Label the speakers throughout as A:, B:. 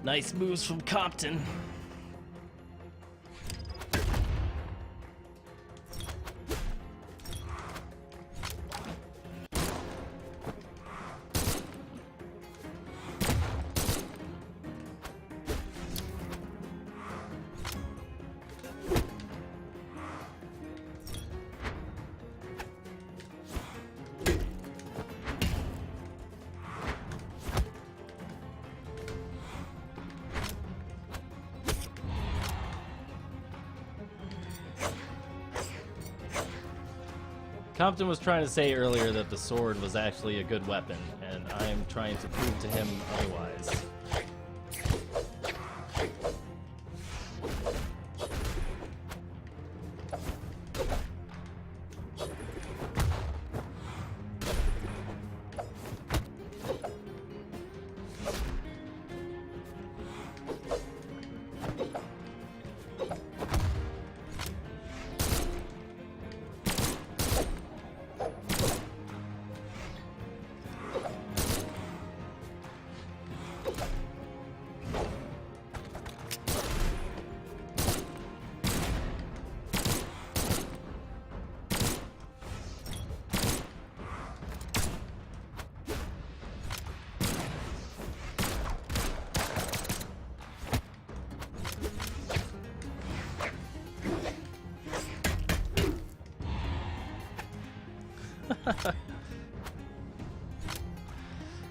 A: Nice moves from Compton. Compton was trying to say earlier that the sword was actually a good weapon, and I am trying to prove to him otherwise.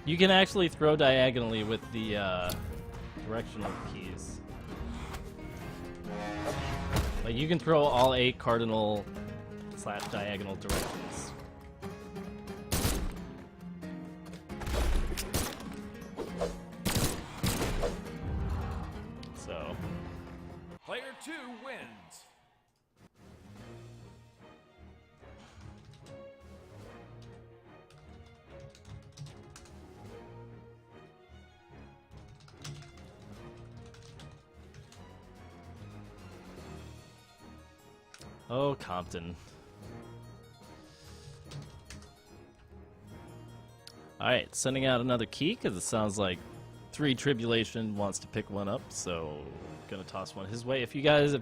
A: You can actually throw diagonally with the directional keys. Like you can throw all 8 cardinal / diagonal directions. So.
B: Player 2 wins.
A: Oh, Compton. Alright, sending out another key, because it sounds like 3 Tribulation wants to pick one up, so gonna toss one his way. If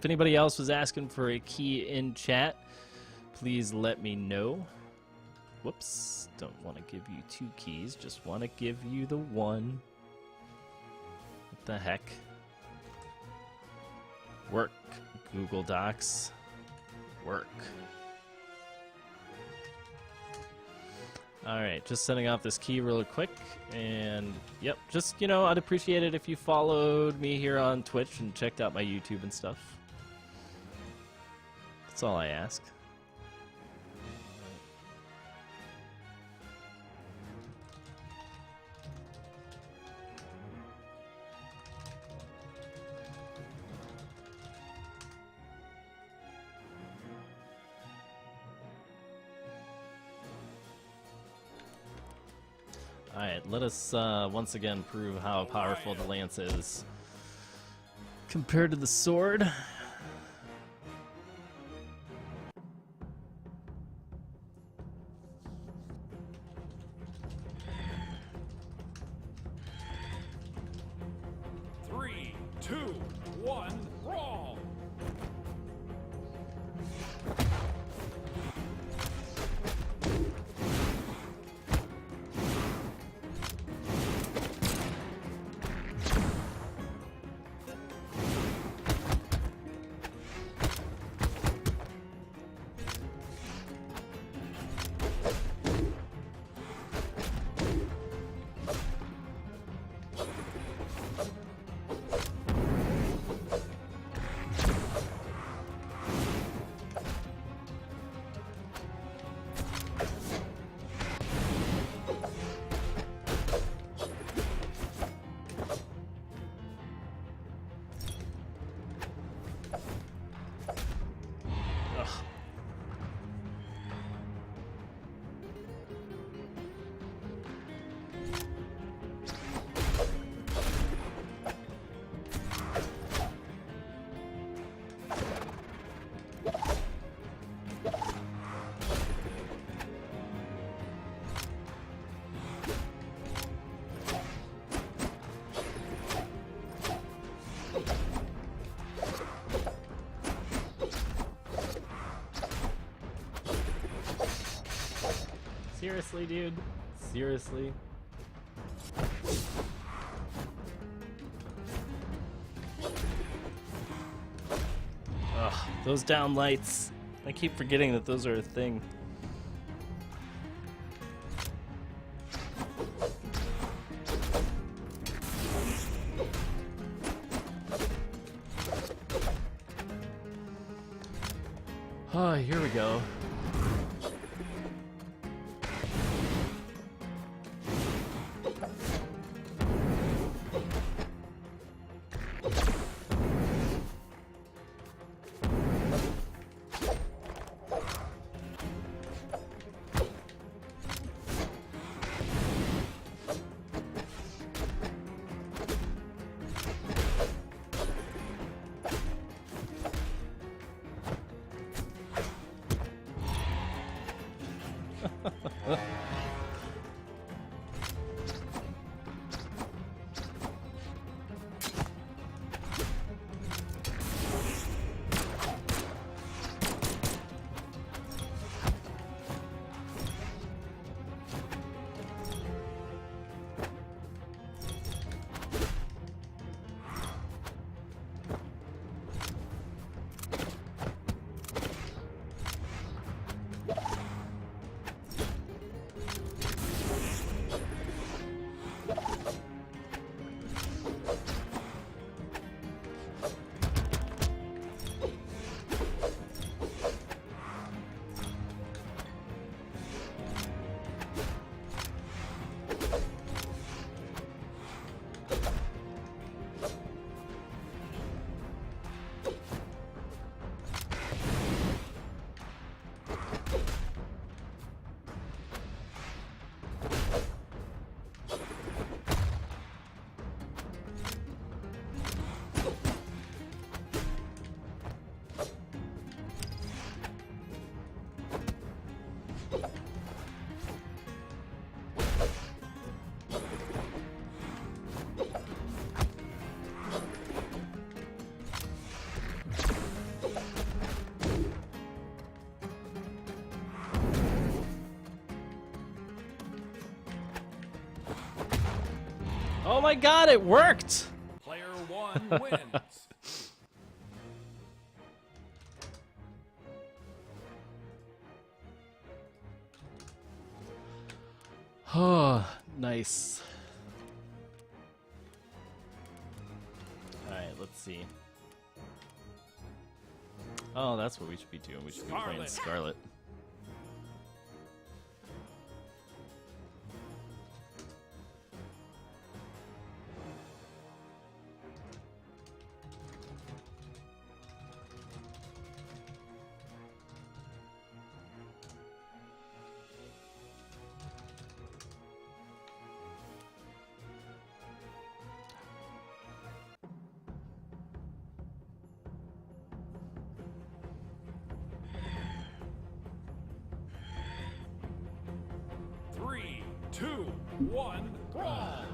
A: anybody else was asking for a key in chat, please let me know. Whoops, don't want to give you 2 keys, just want to give you the one. What the heck? Work, Google Docs. Work. Alright, just sending off this key real quick, and yep, just, I'd appreciate it if you followed me here on Twitch and checked out my YouTube and stuff. That's all I ask. Alright, let us once again prove how powerful the lance is compared to the sword.
B: Three, two, one, brawl!
A: Seriously, dude? Seriously? Ugh, those down lights. I keep forgetting that those are a thing. Oh, here we go. Oh my god, it worked!
B: Player 1 wins.
A: Oh, nice. Alright, let's see. Oh, that's what we should be doing. We should be playing Scarlet.
B: Three, two, one, brawl.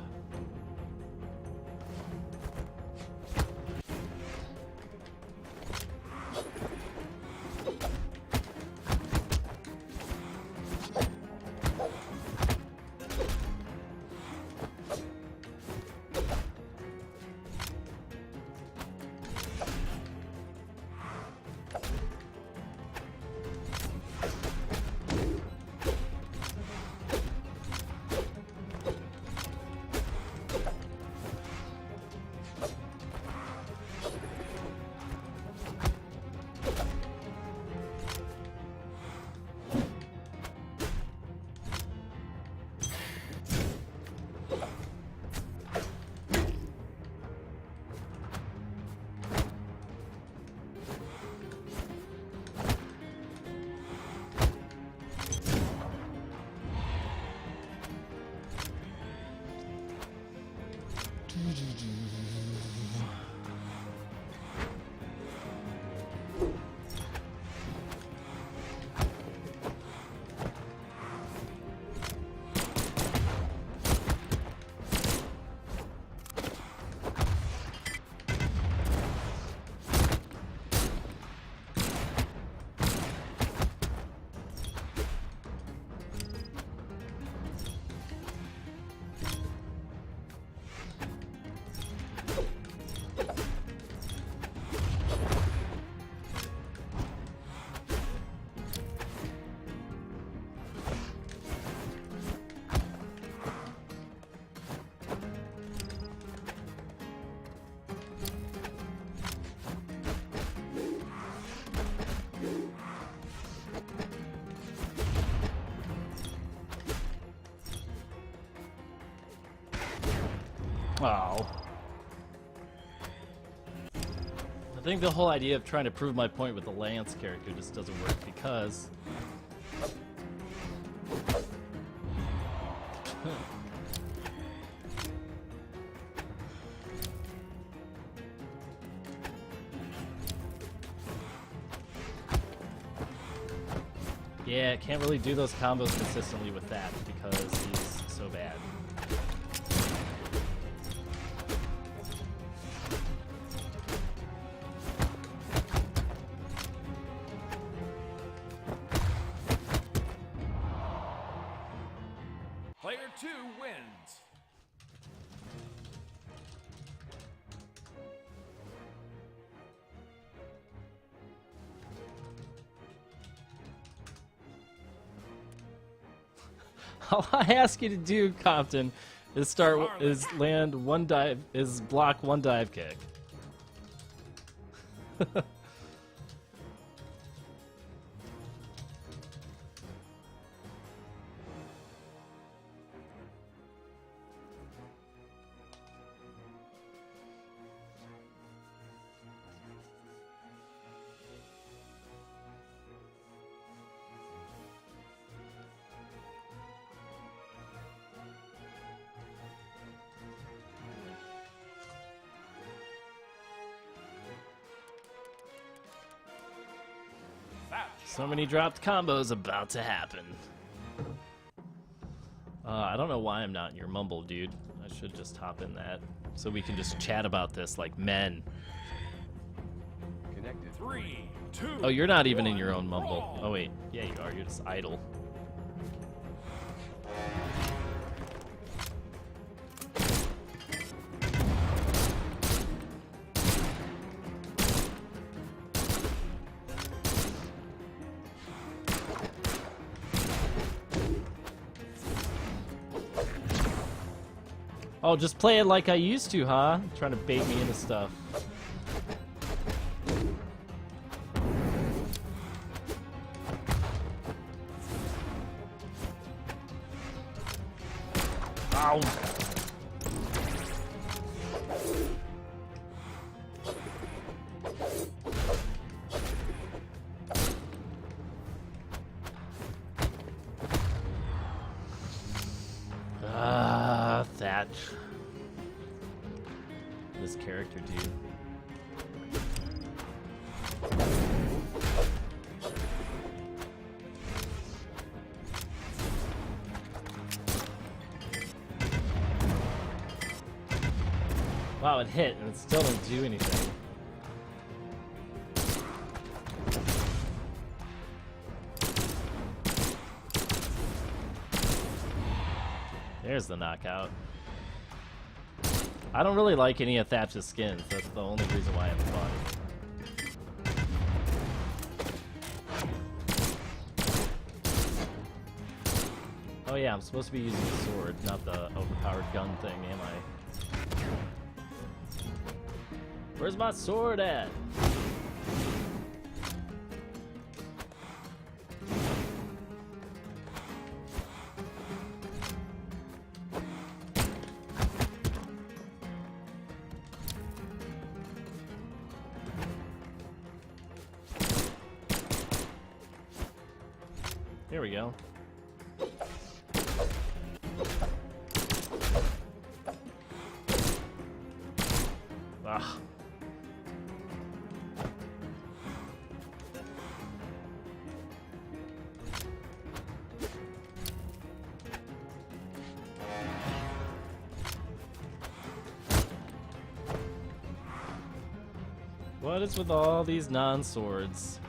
A: Oh. I think the whole idea of trying to prove my point with the Lance character just doesn't work because... Yeah, can't really do those combos consistently with that because he's so bad.
B: Player 2 wins.
A: All I ask you to do, Compton, is land one dive, is block one dive kick. So many dropped combos about to happen. I don't know why I'm not in your mumble, dude. I should just hop in that so we can just chat about this like men.
B: Connected. 3, 2.
A: Oh, you're not even in your own mumble. Oh wait, yeah you are. You're just idle. Oh, just play it like I used to, huh? Trying to bait me into stuff. Ow! Thatch. This character, dude. Wow, it hit and it still didn't do anything. There's the knockout. I don't really like any of Thatch's skins. That's the only reason why I haven't bought it. Oh yeah, I'm supposed to be using the sword, not the overpowered gun thing, am I? Where's my sword at? Here we go. Ah. What is with all these non-swords?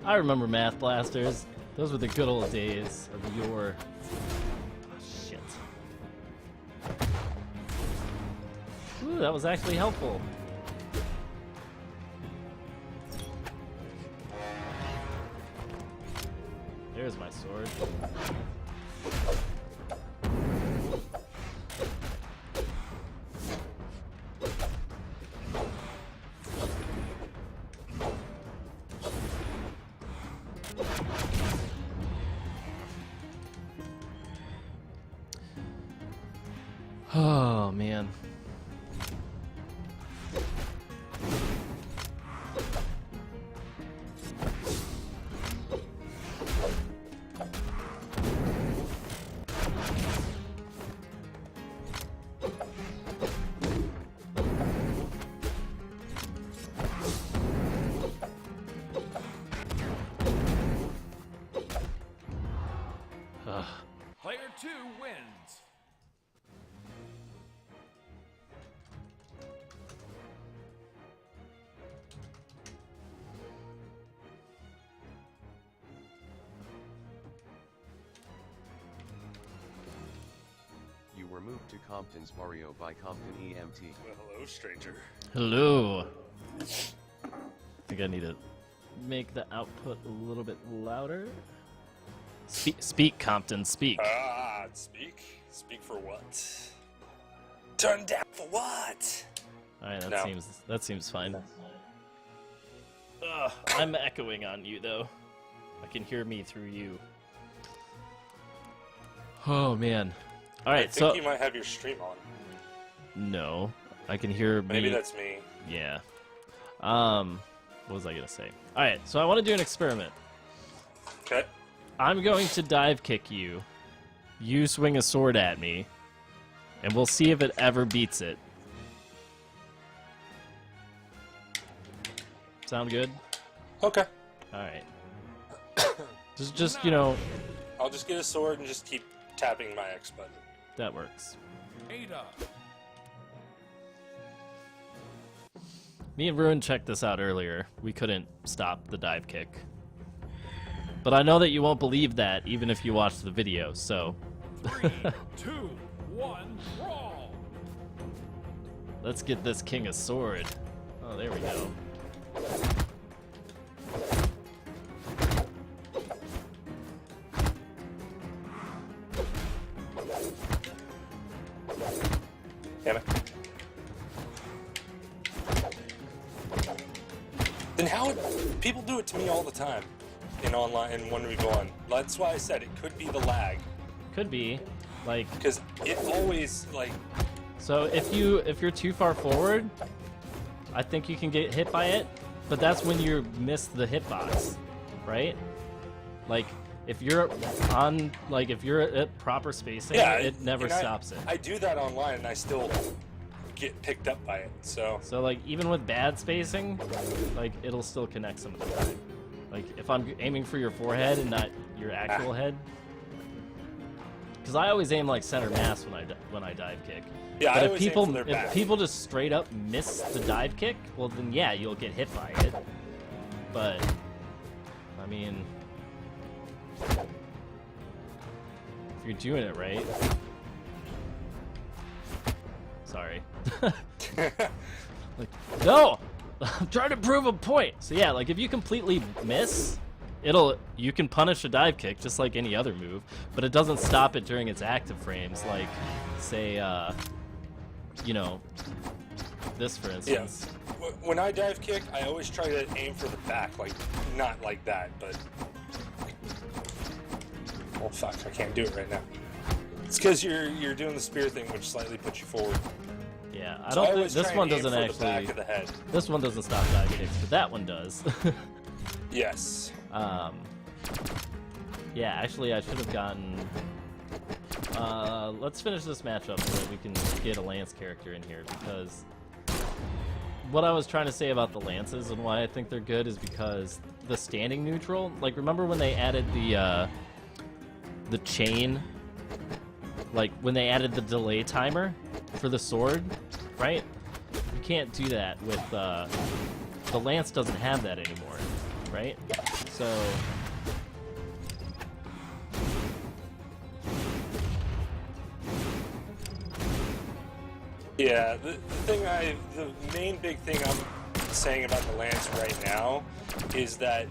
A: I remember Math Blasters. Those were the good old days of yore. Oh, shit. Ooh, that was actually helpful. Where's my sword? Oh, man.
B: Player 2 wins.
C: You were moved to Compton's Barrio by Compton EMT.
D: Well, hello, stranger.
A: Hello. I think I need to make the output a little bit louder. Speak, Compton, speak.
D: Speak? Speak for what? Turn down for what?
A: All right,
D: No.
A: that seems fine. Ugh, I'm echoing on you though. I can hear me through you. Oh man. All
D: I
A: right,
D: think
A: so
D: you might have your stream on.
A: no, I can hear me.
D: Maybe that's me.
A: Yeah. What was I gonna say? All right, so I want to do an experiment.
D: Okay.
A: I'm going to dive kick you. You swing a sword at me, and we'll see if it ever beats it. Sound good?
D: Okay.
A: All right. Just you know,
D: I'll just get a sword and just keep tapping my X button.
A: that works.
B: Ada.
A: Me and Ruin checked this out earlier. We couldn't stop the dive kick. But I know that you won't believe that even if you watch the video, so
B: 3, 2, 1, brawl.
A: let's get this king a sword. Oh, there we go.
D: Damn it. Then how people do it to me all the time in online and when we go on. That's why I said it could be the lag,
A: Could be. Like,
D: because it always like
A: so if you're too far forward, I think you can get hit by it, but that's when you miss the hitbox, right? Like if you're on if you're at proper spacing,
D: yeah,
A: it never
D: and
A: stops it.
D: I do that online and I still get picked up by it. So
A: So like even with bad spacing, like it'll still connect some of the time. Like if I'm aiming for your forehead and not your actual head, because I always aim like center mass when I dive kick.
D: yeah,
A: But
D: I
A: if
D: always aim
A: people
D: for their back.
A: just straight up miss the dive kick, well then yeah, you'll get hit by it. But I mean, if you're doing it right. Sorry. Like, no! I'm trying to prove a point. So yeah, like if you completely miss, you can punish a dive kick just like any other move, but it doesn't stop it during its active frames. Like, say, you know, this for instance.
D: Yeah. When I dive kick, I always try to aim for the back, like not like that, but oh fuck, I can't do it right now. It's because you're doing the spear thing, which slightly puts you forward.
A: Yeah, I
D: So
A: don't think
D: always
A: this
D: try
A: one
D: and aim
A: doesn't
D: for the back
A: actually.
D: of the head.
A: This one doesn't stop dive kicks, but that one does.
D: Yes.
A: Yeah, actually, I should have gotten. Let's finish this matchup so that we can get a Lance character in here, because what I was trying to say about the Lances and why I think they're good is because the standing neutral. Like, remember when they added the chain? Like when they added the delay timer for the sword, right? You can't do that with the Lance doesn't have that anymore, right? So
D: Yeah, the main big thing I'm saying about the Lance right now is that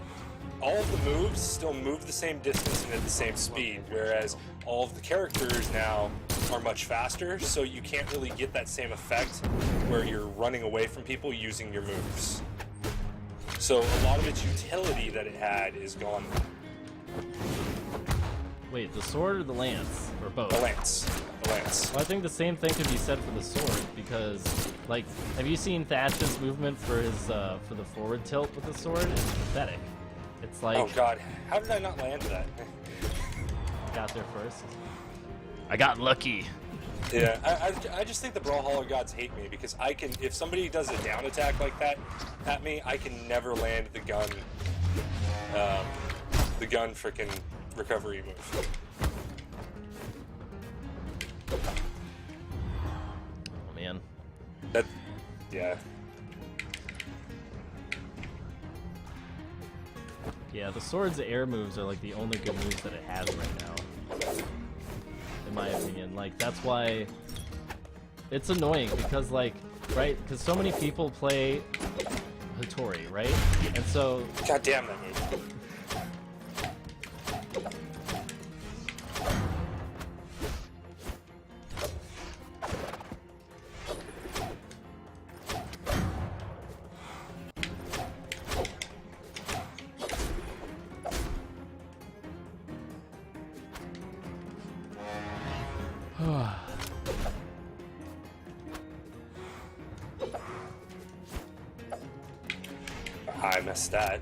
D: all of the moves still move the same distance and at the same speed, whereas all of the characters now are much faster, so you can't really get that same effect where you're running away from people using your moves. So a lot of its utility that it had is gone.
A: Wait, the sword or the lance? Or both?
D: The lance. The lance.
A: Well, I think the same thing could be said for the sword, because, like, have you seen Thatch's movement for his, for the forward tilt with the sword? It's pathetic. It's like...
D: Oh god, how did I not land that?
A: Got there first. I got lucky.
D: Yeah, I just think the Brawlhalla gods hate me, because I can, if somebody does a down attack like that at me, I can never land the gun frickin' recovery move.
A: Oh man.
D: That, yeah.
A: Yeah, the sword's air moves are like the only good moves that it has right now. In my opinion. Like, that's why it's annoying, because like, right, because so many people play Hattori, right? And so...
D: God damn that move. I missed that.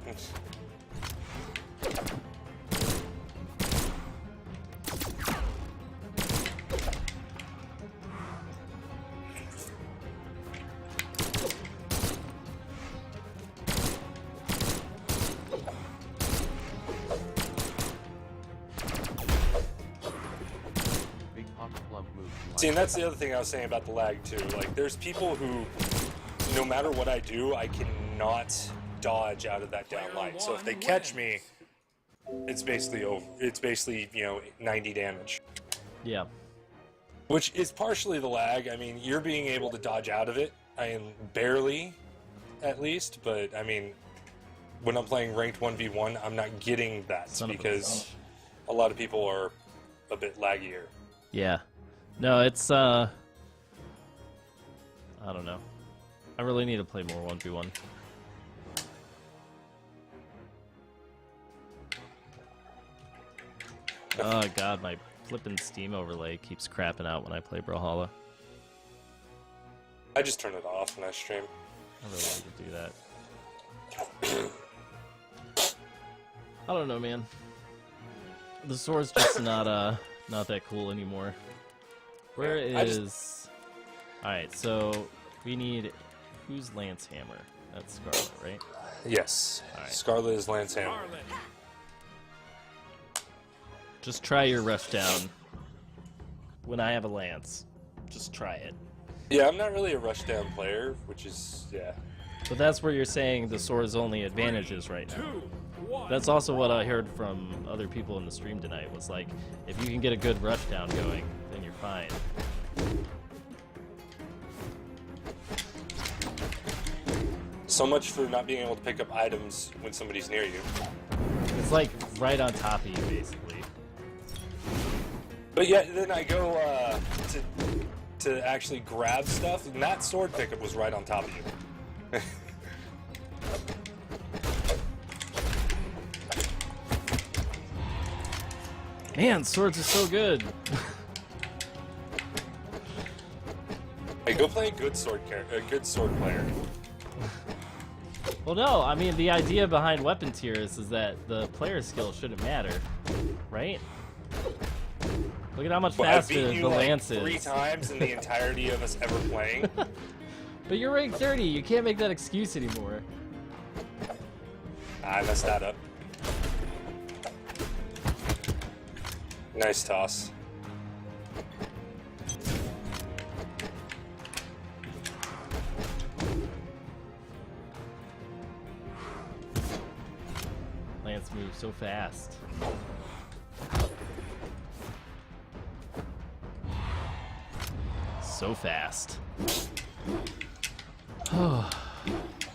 C: Big pop plump move.
D: See, and that's the other thing I was saying about the lag too. Like, there's people who, no matter what I do, I cannot dodge out of that down line. So if they catch me, it's basically over. It's basically, you know, 90 damage.
A: Yeah.
D: Which is partially the lag. I mean, you're being able to dodge out of it. I am barely, at least. But I mean, when I'm playing ranked 1v1, I'm not getting that because a lot of people are a bit laggier.
A: Yeah. No, it's, I don't know. I really need to play more 1v1. Oh god, my flippin' Steam overlay keeps crapping out when I play Brawlhalla.
D: I just turn it off when I stream.
A: I really need to do that. I don't know, man. The sword's just not that cool anymore. Where is... Alright, so we need... Who's Lance Hammer? That's Scarlet, right?
D: Yes.
A: Alright.
D: Scarlet is Lance Hammer.
B: Scarlet.
A: Just try your rush down when I have a lance. Just try it.
D: Yeah, I'm not really a rushdown player, which is, yeah.
A: But that's where you're saying the sword's only advantage is right now.
B: 2, 1.
A: That's also what I heard from other people in the stream tonight, was like, if you can get a good rush down going, then you're fine.
D: So much for not being able to pick up items when somebody's near you.
A: It's like right on top of you, basically.
D: But yeah, then I go to actually grab stuff, and that sword pickup was right on top of you.
A: Man, swords are so good.
D: Hey, go play a good sword player.
A: Well, no, I mean, the idea behind weapon tiers is that the player skill shouldn't matter, right? Look at how much
D: Well, I've
A: faster
D: beaten you
A: the
D: like
A: lance is.
D: 3 times in the entirety of us ever playing.
A: But you're rank 30, you can't make that excuse anymore.
D: I messed that up. Nice toss.
A: Lance moves so fast. So fast.
D: The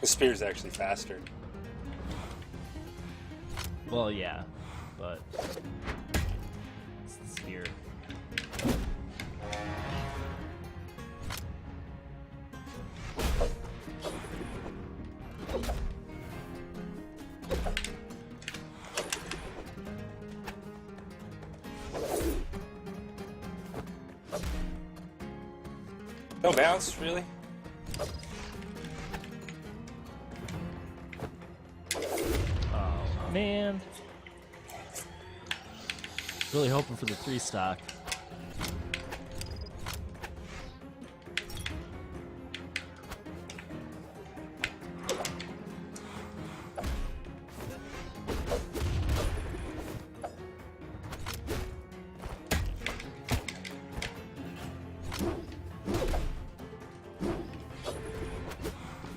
D: spear's actually faster.
A: Well, yeah, but it's the spear.
D: No bounce, really?
A: Oh man, really hoping for the 3 stock.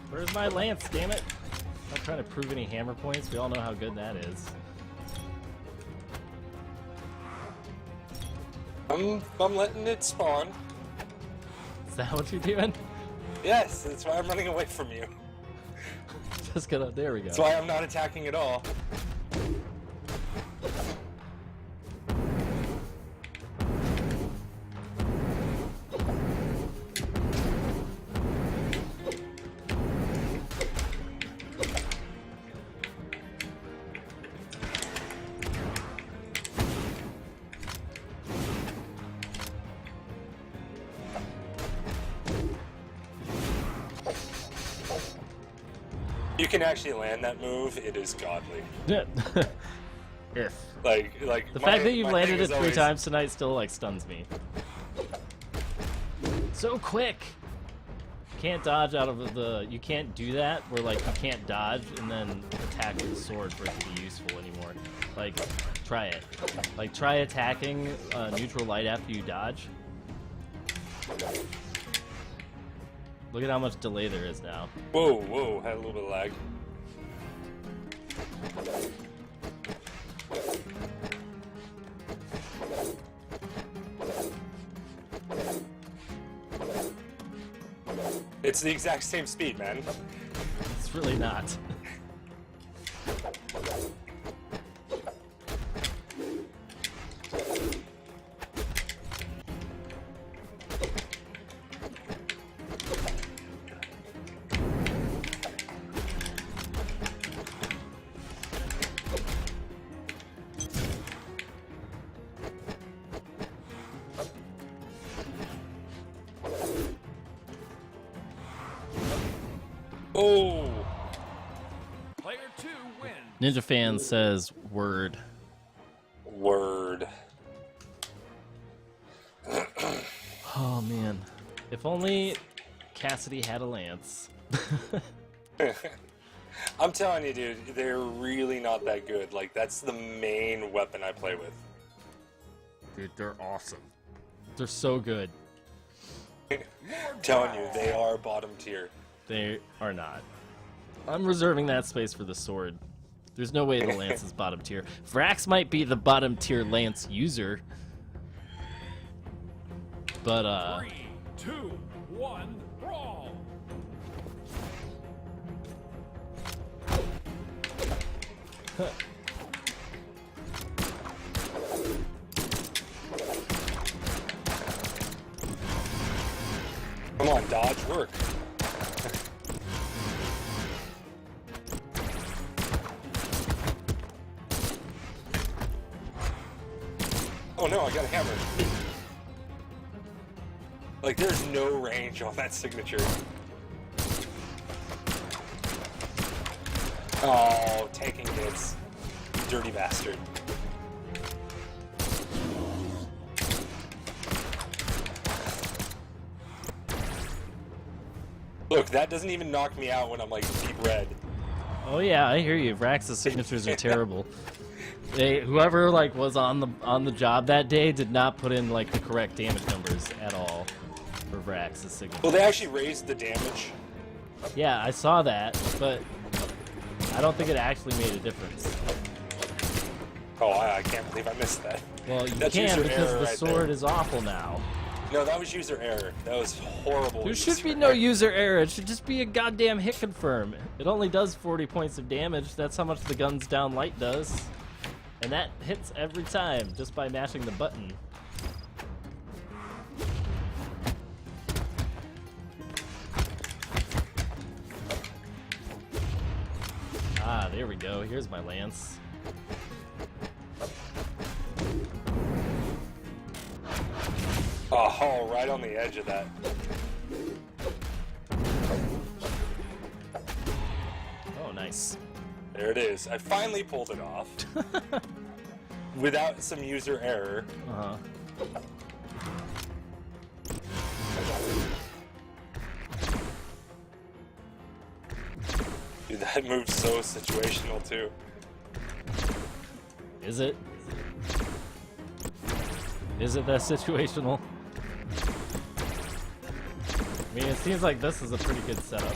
A: Where's my lance, damn it? I'm not trying to prove any hammer points. We all know how good that is.
D: I'm letting it spawn.
A: Is that what you're doing?
D: Yes, that's why I'm running away from you.
A: Just gonna, there we go.
D: That's why I'm not attacking at all. You can actually land that move. It is godly.
A: If.
D: Like
A: The
D: my-
A: fact that you've
D: my
A: landed
D: thing
A: it
D: is
A: 3
D: always-
A: times tonight still like stuns me. So quick. Can't dodge out of the. You can't do that where like you can't dodge and then attack with the sword for it to be useful anymore. Like, try it. Like try attacking neutral light after you dodge. Look at how much delay there is now.
D: Whoa, had a little bit of lag. It's the exact same speed, man.
A: It's really not.
D: Oh,
B: Player 2 wins.
A: Ninja Fan says word.
D: word.
A: Oh man. If only Cassidy had a lance.
D: I'm telling you, dude, they're really not that good. Like, that's the main weapon I play with.
A: Dude, they're awesome. They're so good.
D: Telling you, they are bottom tier.
A: They are not. I'm reserving that space for the sword. There's no way the lance is bottom tier. Vrax might be the bottom tier lance user. But
B: 3, 2, 1, brawl.
D: Come on, dodge, work. Oh no, I got a hammer. Like, there's no range on that signature. Oh, taking hits. Dirty bastard. Look, that doesn't even knock me out when I'm like deep red.
A: oh yeah, I hear you. Vrax's signatures are terrible. Whoever like was on the job that day did not put in like the correct damage numbers at all for Vrax's signature.
D: Well, they actually raised the damage.
A: Yeah, I saw that, but I don't think it actually made a difference.
D: Oh, I can't believe I missed that.
A: Well, you
D: That's
A: can
D: user
A: because
D: error
A: the
D: right
A: sword
D: there.
A: is awful now.
D: No, that was user error. That was horrible.
A: There should be no user error. It should just be a goddamn hit confirm. It only does 40 points of damage. That's how much the guns down light does. And that hits every time just by mashing the button. Ah, there we go. Here's my lance.
D: Oh, right on the edge of that.
A: Oh, nice.
D: There it is. I finally pulled it off. Without some user error.
A: Uh-huh.
D: Dude, that move's so situational too.
A: Is it? Is it that situational? I mean, it seems like this is a pretty good setup.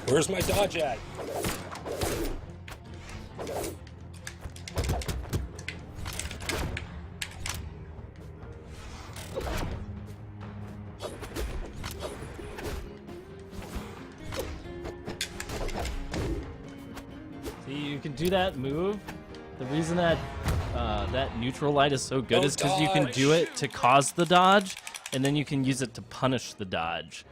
D: Where's my dodge at?
A: See, you can do that move. The reason that that neutral light is so good
D: Don't
A: is because you can do
D: dodge.
A: it to cause the dodge, and then you can use it to punish the dodge.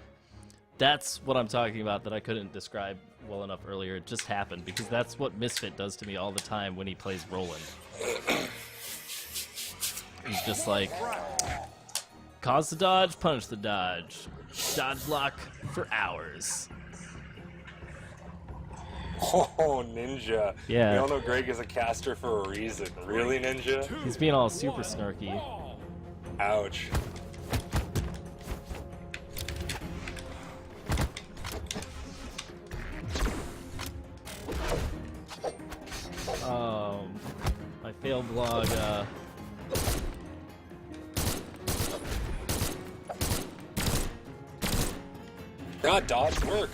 A: That's what I'm talking about that I couldn't describe well enough earlier. It just happened because that's what Misfit does to me all the time when he plays Roland. He's just like, cause the dodge, punish the dodge. Dodge block for hours.
D: Oh, Ninja.
A: Yeah.
D: We all know Greg is a caster for a reason. Really, Ninja?
A: He's being all super snarky.
D: Ouch.
A: My fail blog,
D: God, dodge work.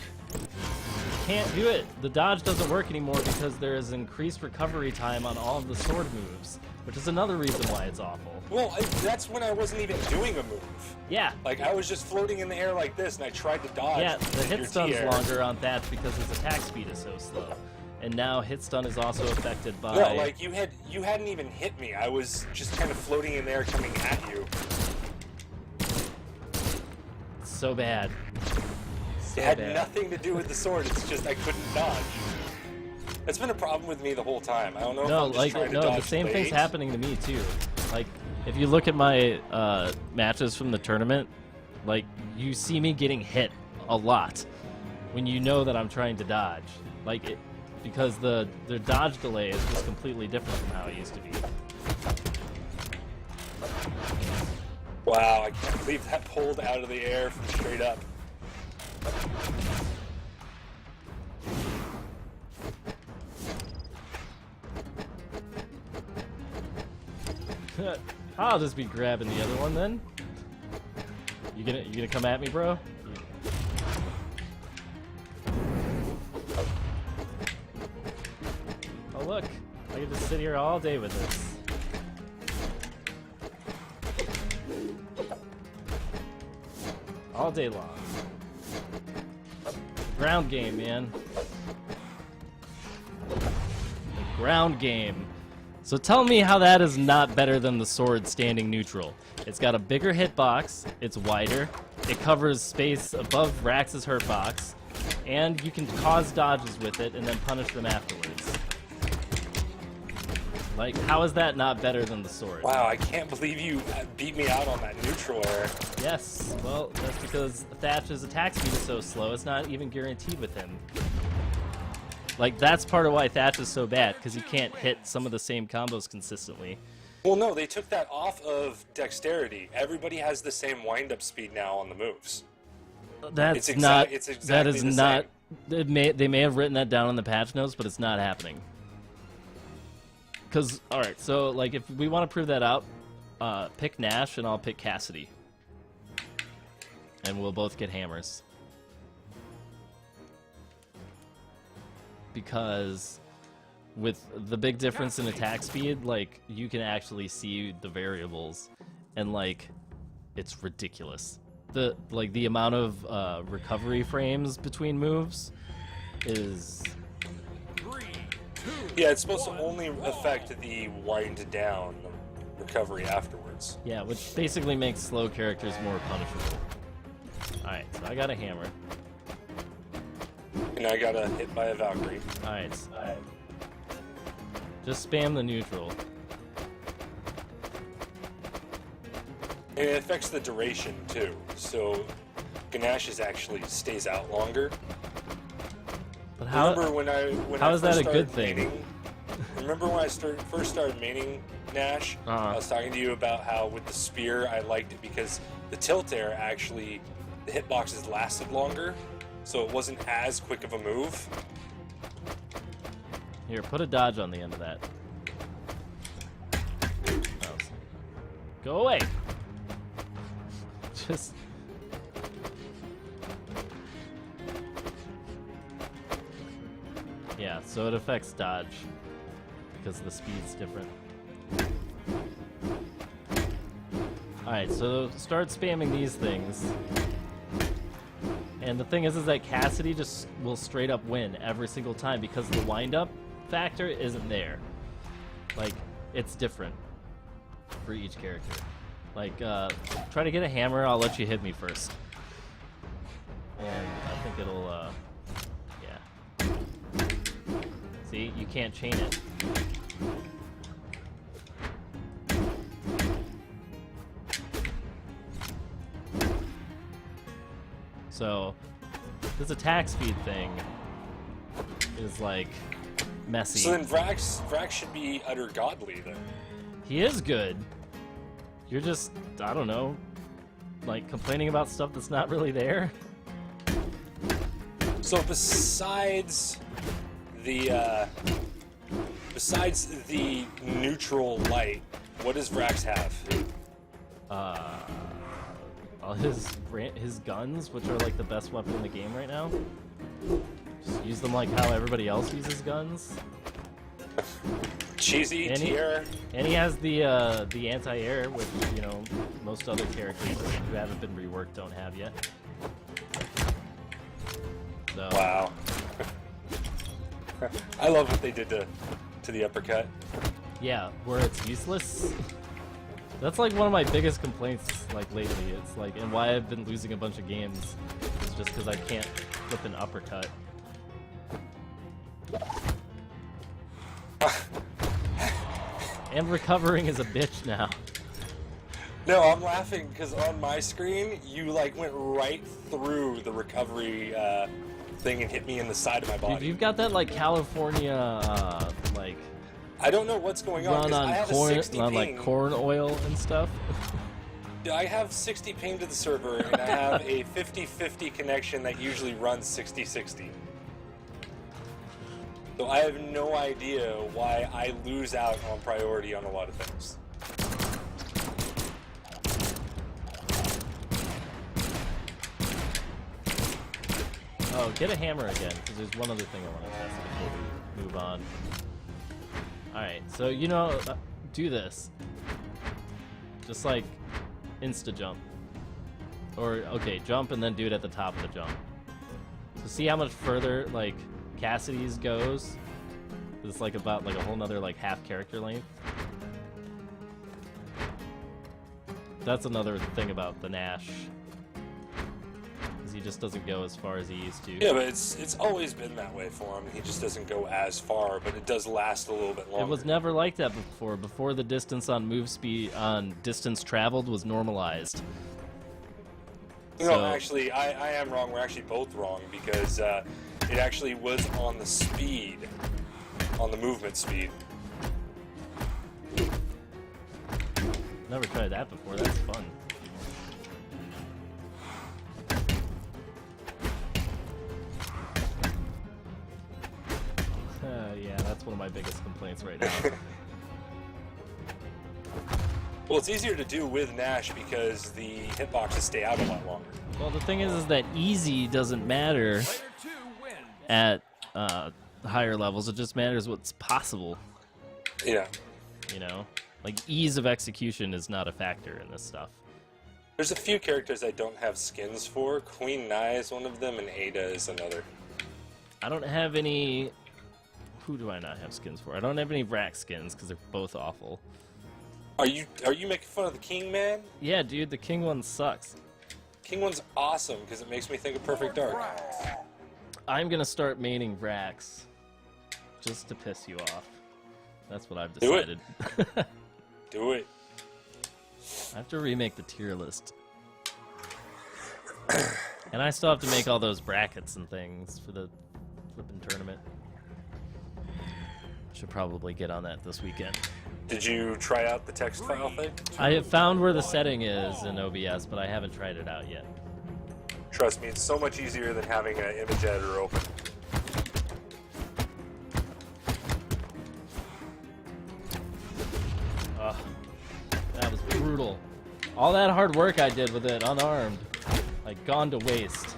A: can't do it. The dodge doesn't work anymore because there is increased recovery time on all of the sword moves, which is another reason why it's awful.
D: Well, that's when I wasn't even doing a move.
A: Yeah.
D: Like, I was just floating in the air like this, and I tried to dodge.
A: Yeah, the
D: with
A: hit
D: your
A: stun's
D: T-air.
A: longer on Thatch because his attack speed is so slow. And now hit stun is also affected by...
D: No, like, you hadn't even hit me. I was just kind of floating in there coming at you.
A: so bad. So
D: It had
A: bad.
D: nothing to do with the sword. It's just I couldn't dodge. That's been a problem with me the whole time. I don't know
A: No,
D: if I'm just
A: like,
D: trying to
A: no,
D: dodge
A: the same thing's
D: blades.
A: happening to me too. Like, if you look at my matches from the tournament, like, you see me getting hit a lot when you know that I'm trying to dodge. Like, because the dodge delay is just completely different from how it used to be.
D: Wow, I can't believe that pulled out of the air from straight up.
A: I'll just be grabbing the other one then. You gonna come at me, bro? Oh look, I can just sit here all day with this. All day long. Ground game, man. The ground game. So tell me how that is not better than the sword standing neutral. It's got a bigger hitbox, it's wider, it covers space above Rax's hurtbox, and you can cause dodges with it and then punish them afterwards. Like, how is that not better than the sword?
D: Wow, I can't believe you beat me out on that neutral air.
A: Yes, well, that's because Thatch's attack speed is so slow, it's not even guaranteed with him. Like, that's part of why Thatch is so bad, because he can't hit some of the same combos consistently.
D: Well, no, they took that off of dexterity. Everybody has the same wind-up speed now on the moves.
A: That's
D: It's
A: not.
D: it's
A: That
D: exactly
A: is
D: the
A: not. They may have written that down in the patch notes, but it's not happening. Because, alright, so, like, if we want to prove that out, pick Nash and I'll pick Cassidy. And we'll both get hammers. Because with the big difference in attack speed, like, you can actually see the variables. And, like, it's ridiculous. The amount of recovery frames between moves is...
B: 3, 2,
D: Yeah, it's supposed to only affect the wind down recovery afterwards.
A: Yeah, which basically makes slow characters more punishable. Alright, so I got a hammer.
D: And I got hit by a Valkyrie.
A: Alright, just spam the neutral.
D: And it affects the duration too. So Ganash's actually stays out longer.
A: But how?
D: Remember when
A: how
D: I
A: is that
D: first
A: a good
D: started
A: thing?
D: Remember when I first started maining Nash? I was talking to you about how with the spear I liked it because the tilt air actually, the hitboxes lasted longer, so it wasn't as quick of a move.
A: Here, put a dodge on the end of that. Oh. Go away! Just... Yeah, so it affects dodge because the speed's different. Alright, so start spamming these things. And the thing is that Cassidy just will straight up win every single time because the wind-up factor isn't there. Like, it's different for each character. Like, try to get a hammer, I'll let you hit me first. And I think it'll, yeah. See, you can't chain it. So, this attack speed thing is, like, messy.
D: So then Vrax should be utter godly then.
A: He is good. You're just, I don't know, like, complaining about stuff that's not really there.
D: So besides the neutral light, what does Vrax have?
A: All his guns, which are like the best weapon in the game right now. Just use them like how everybody else uses guns.
D: Cheesy,
A: And he-
D: tier.
A: And he has the anti-air, which, you know, most other characters who haven't been reworked don't have yet. So,
D: Wow. I love what they did to the uppercut.
A: yeah, where it's useless. That's like one of my biggest complaints, like, lately. It's like, and why I've been losing a bunch of games is just because I can't flip an uppercut. And recovering is a bitch now.
D: No, I'm laughing because on my screen, you like went right through the recovery thing and hit me in the side of my
A: Dude,
D: body.
A: you've got that, like, California, like,
D: I don't know what's going on.
A: run
D: 'Cause I
A: on
D: have a
A: corn,
D: 60
A: on, like,
D: ping.
A: corn oil and stuff.
D: I have 60 ping to the server, and I have a 50-50 connection that usually runs 60-60. So I have no idea why I lose out on priority on a lot of things.
A: Oh, get a hammer again, because there's one other thing I want to test before we move on. Alright, so, you know, do this. Just, like, insta-jump. Or, okay, jump and then do it at the top of the jump. So see how much further, like, Cassidy's goes? It's, like, about, like, a whole nother, like, half character length. That's another thing about the Nash. He just doesn't go as far as he used to.
D: Yeah, but it's always been that way for him. He just doesn't go as far, but it does last a little bit longer.
A: It was never like that before. Before the distance on move speed, on distance traveled was normalized.
D: You know, actually, I am wrong. We're actually both wrong because it actually was on the speed, on the movement speed.
A: Never tried that before. That's fun. Yeah, that's one of my biggest complaints right now.
D: Well, it's easier to do with Nash because the hitboxes stay out a lot longer.
A: Well, the thing is that easy doesn't matter
B: Player 2 wins.
A: at higher levels. It just matters what's possible.
D: Yeah.
A: You know, like ease of execution is not a factor in this stuff.
D: There's a few characters I don't have skins for. Queen Nai is one of them, and Ada is another.
A: I don't have any. Who do I not have skins for? I don't have any Vrax skins because they're both awful.
D: Are you making fun of the King, man?
A: Yeah, dude, the King one sucks.
D: King one's awesome because it makes me think of Perfect Dark.
A: I'm gonna start maining Vrax just to piss you off. That's what I've
D: Do it.
A: decided.
D: Do it.
A: I have to remake the tier list. And I still have to make all those brackets and things for the flipping tournament. Should probably get on that this weekend.
D: Did you try out the text file thing?
A: I have found where the setting is in OBS, but I haven't tried it out yet.
D: Trust me, it's so much easier than having an image editor open.
A: Ugh, that was brutal. All that hard work I did with it unarmed, like gone to waste.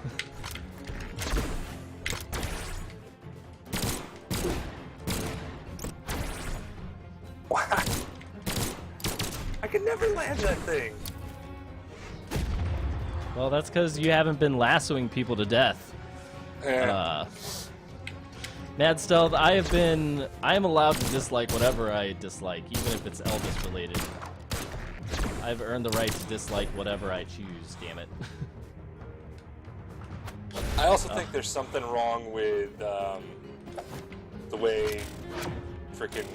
D: Wow. I could never land that thing.
A: Well, that's because you haven't been lassoing people to death.
D: Yeah.
A: Mad Stealth, I am allowed to dislike whatever I dislike, even if it's Elvis related. I've earned the right to dislike whatever I choose, damn it.
D: I also think there's something wrong with the way freaking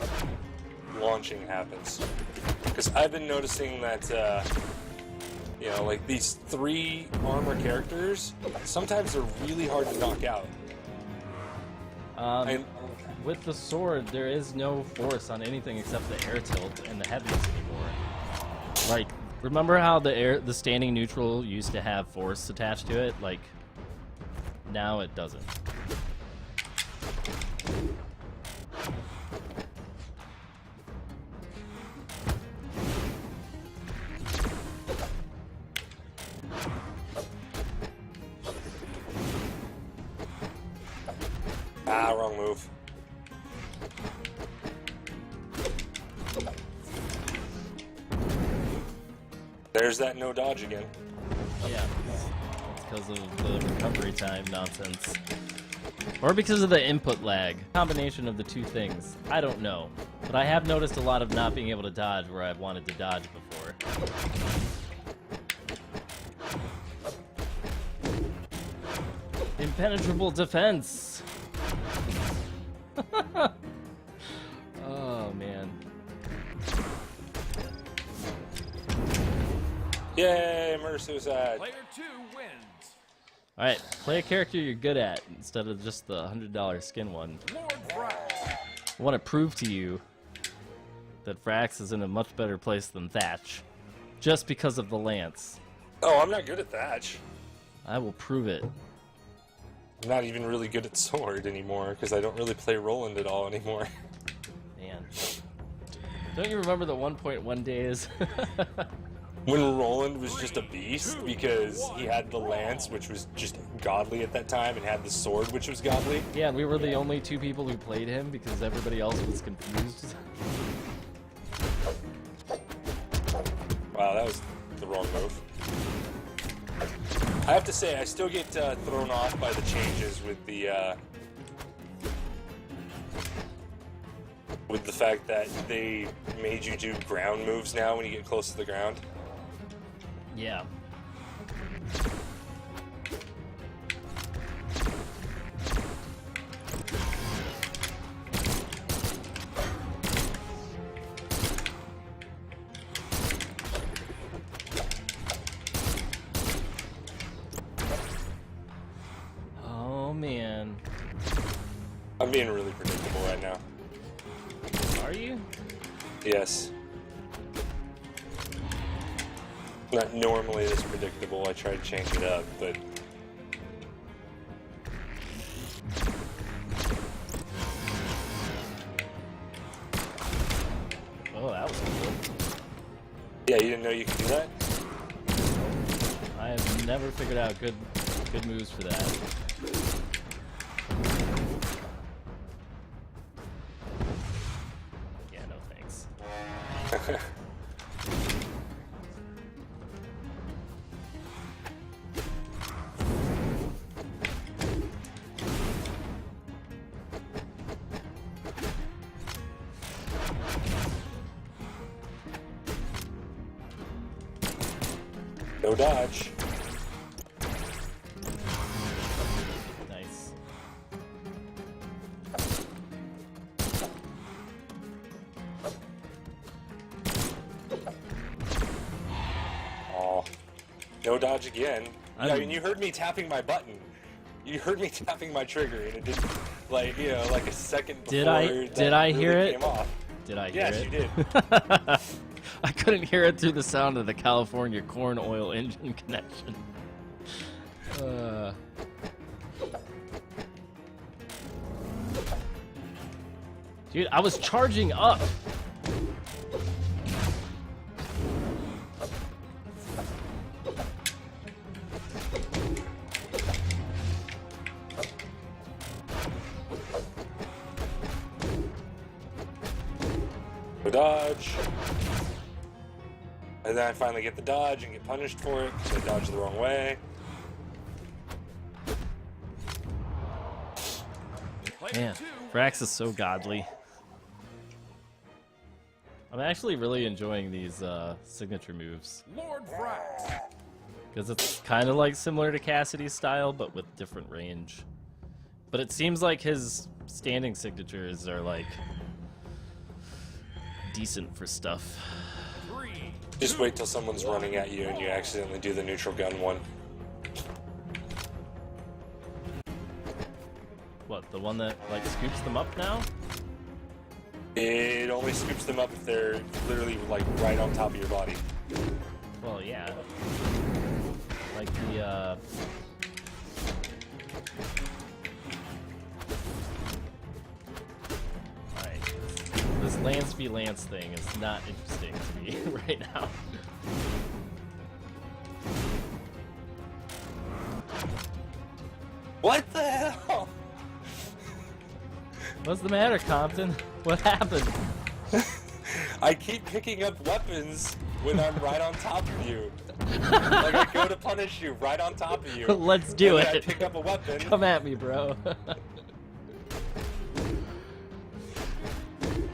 D: launching happens. Because I've been noticing that, you know, like these 3 armor characters, sometimes they're really hard to knock out.
A: With the sword, there is no force on anything except the air tilt and the heavies anymore. Like, remember how the standing neutral used to have force attached to it? Like, now it doesn't.
D: Ah, wrong move. There's that no dodge again.
A: Yeah, it's because of the recovery time nonsense. Or because of the input lag. Combination of the two things. I don't know. But I have noticed a lot of not being able to dodge where I've wanted to dodge before. Impenetrable defense! Oh, man.
D: Yay, murder suicide.
B: Player 2 wins.
A: Alright, play a character you're good at instead of just the $100 skin one.
B: Lord Vrax.
A: I want to prove to you that Vrax is in a much better place than Thatch. Just because of the lance.
D: Oh, I'm not good at Thatch.
A: I will prove it.
D: I'm not even really good at sword anymore because I don't really play Roland at all anymore.
A: Man. Don't you remember the 1.1 days?
D: When Roland was just a beast because he had the lance, which was just godly at that time, and had the sword, which was godly.
A: Yeah, and we were the only 2 people who played him because everybody else was confused.
D: Wow, that was the wrong move. I have to say, I still get thrown off by the changes with the fact that they made you do ground moves now when you get close to the ground.
A: Yeah. Oh, man.
D: I'm being really predictable right now.
A: Are you?
D: Yes. Not normally this predictable. I try to change it up, but
A: Oh, that was cool.
D: Yeah, you didn't know you could do that?
A: I have never figured out good moves for that. Yeah, no thanks.
D: No dodge.
A: Nice.
D: Oh, no dodge again.
A: I
D: I mean, you heard me tapping my button. You heard me tapping my trigger, and it didn't, like, you know, like a second before.
A: Did I
D: that
A: hear
D: really
A: it?
D: Came off.
A: Did I hear
D: Yes,
A: it?
D: you did.
A: I couldn't hear it through the sound of the California corn oil engine connection. Dude, I was charging up.
D: No dodge. And then I finally get the dodge and get punished for it because I dodged the wrong way.
A: Man, Frax is so godly. I'm actually really enjoying these signature moves
B: Lord Frax.
A: because it's kind of like similar to Cassidy's style, but with different range. But it seems like his standing signatures are like decent for stuff.
B: 3,
D: Just wait till someone's running at you and you accidentally do the neutral gun one.
A: What, the one that like scoops them up now?
D: It only scoops them up if they're literally like right on top of your body.
A: Well, yeah. Like the Alright. This Lance v Lance thing is not interesting to me right now.
D: What the hell?
A: What's the matter, Compton? What happened?
D: I keep picking up weapons when I'm right on top of you. Like I go to punish you right on top of you.
A: Let's do
D: and then
A: it.
D: I pick up a weapon.
A: Come at me, bro.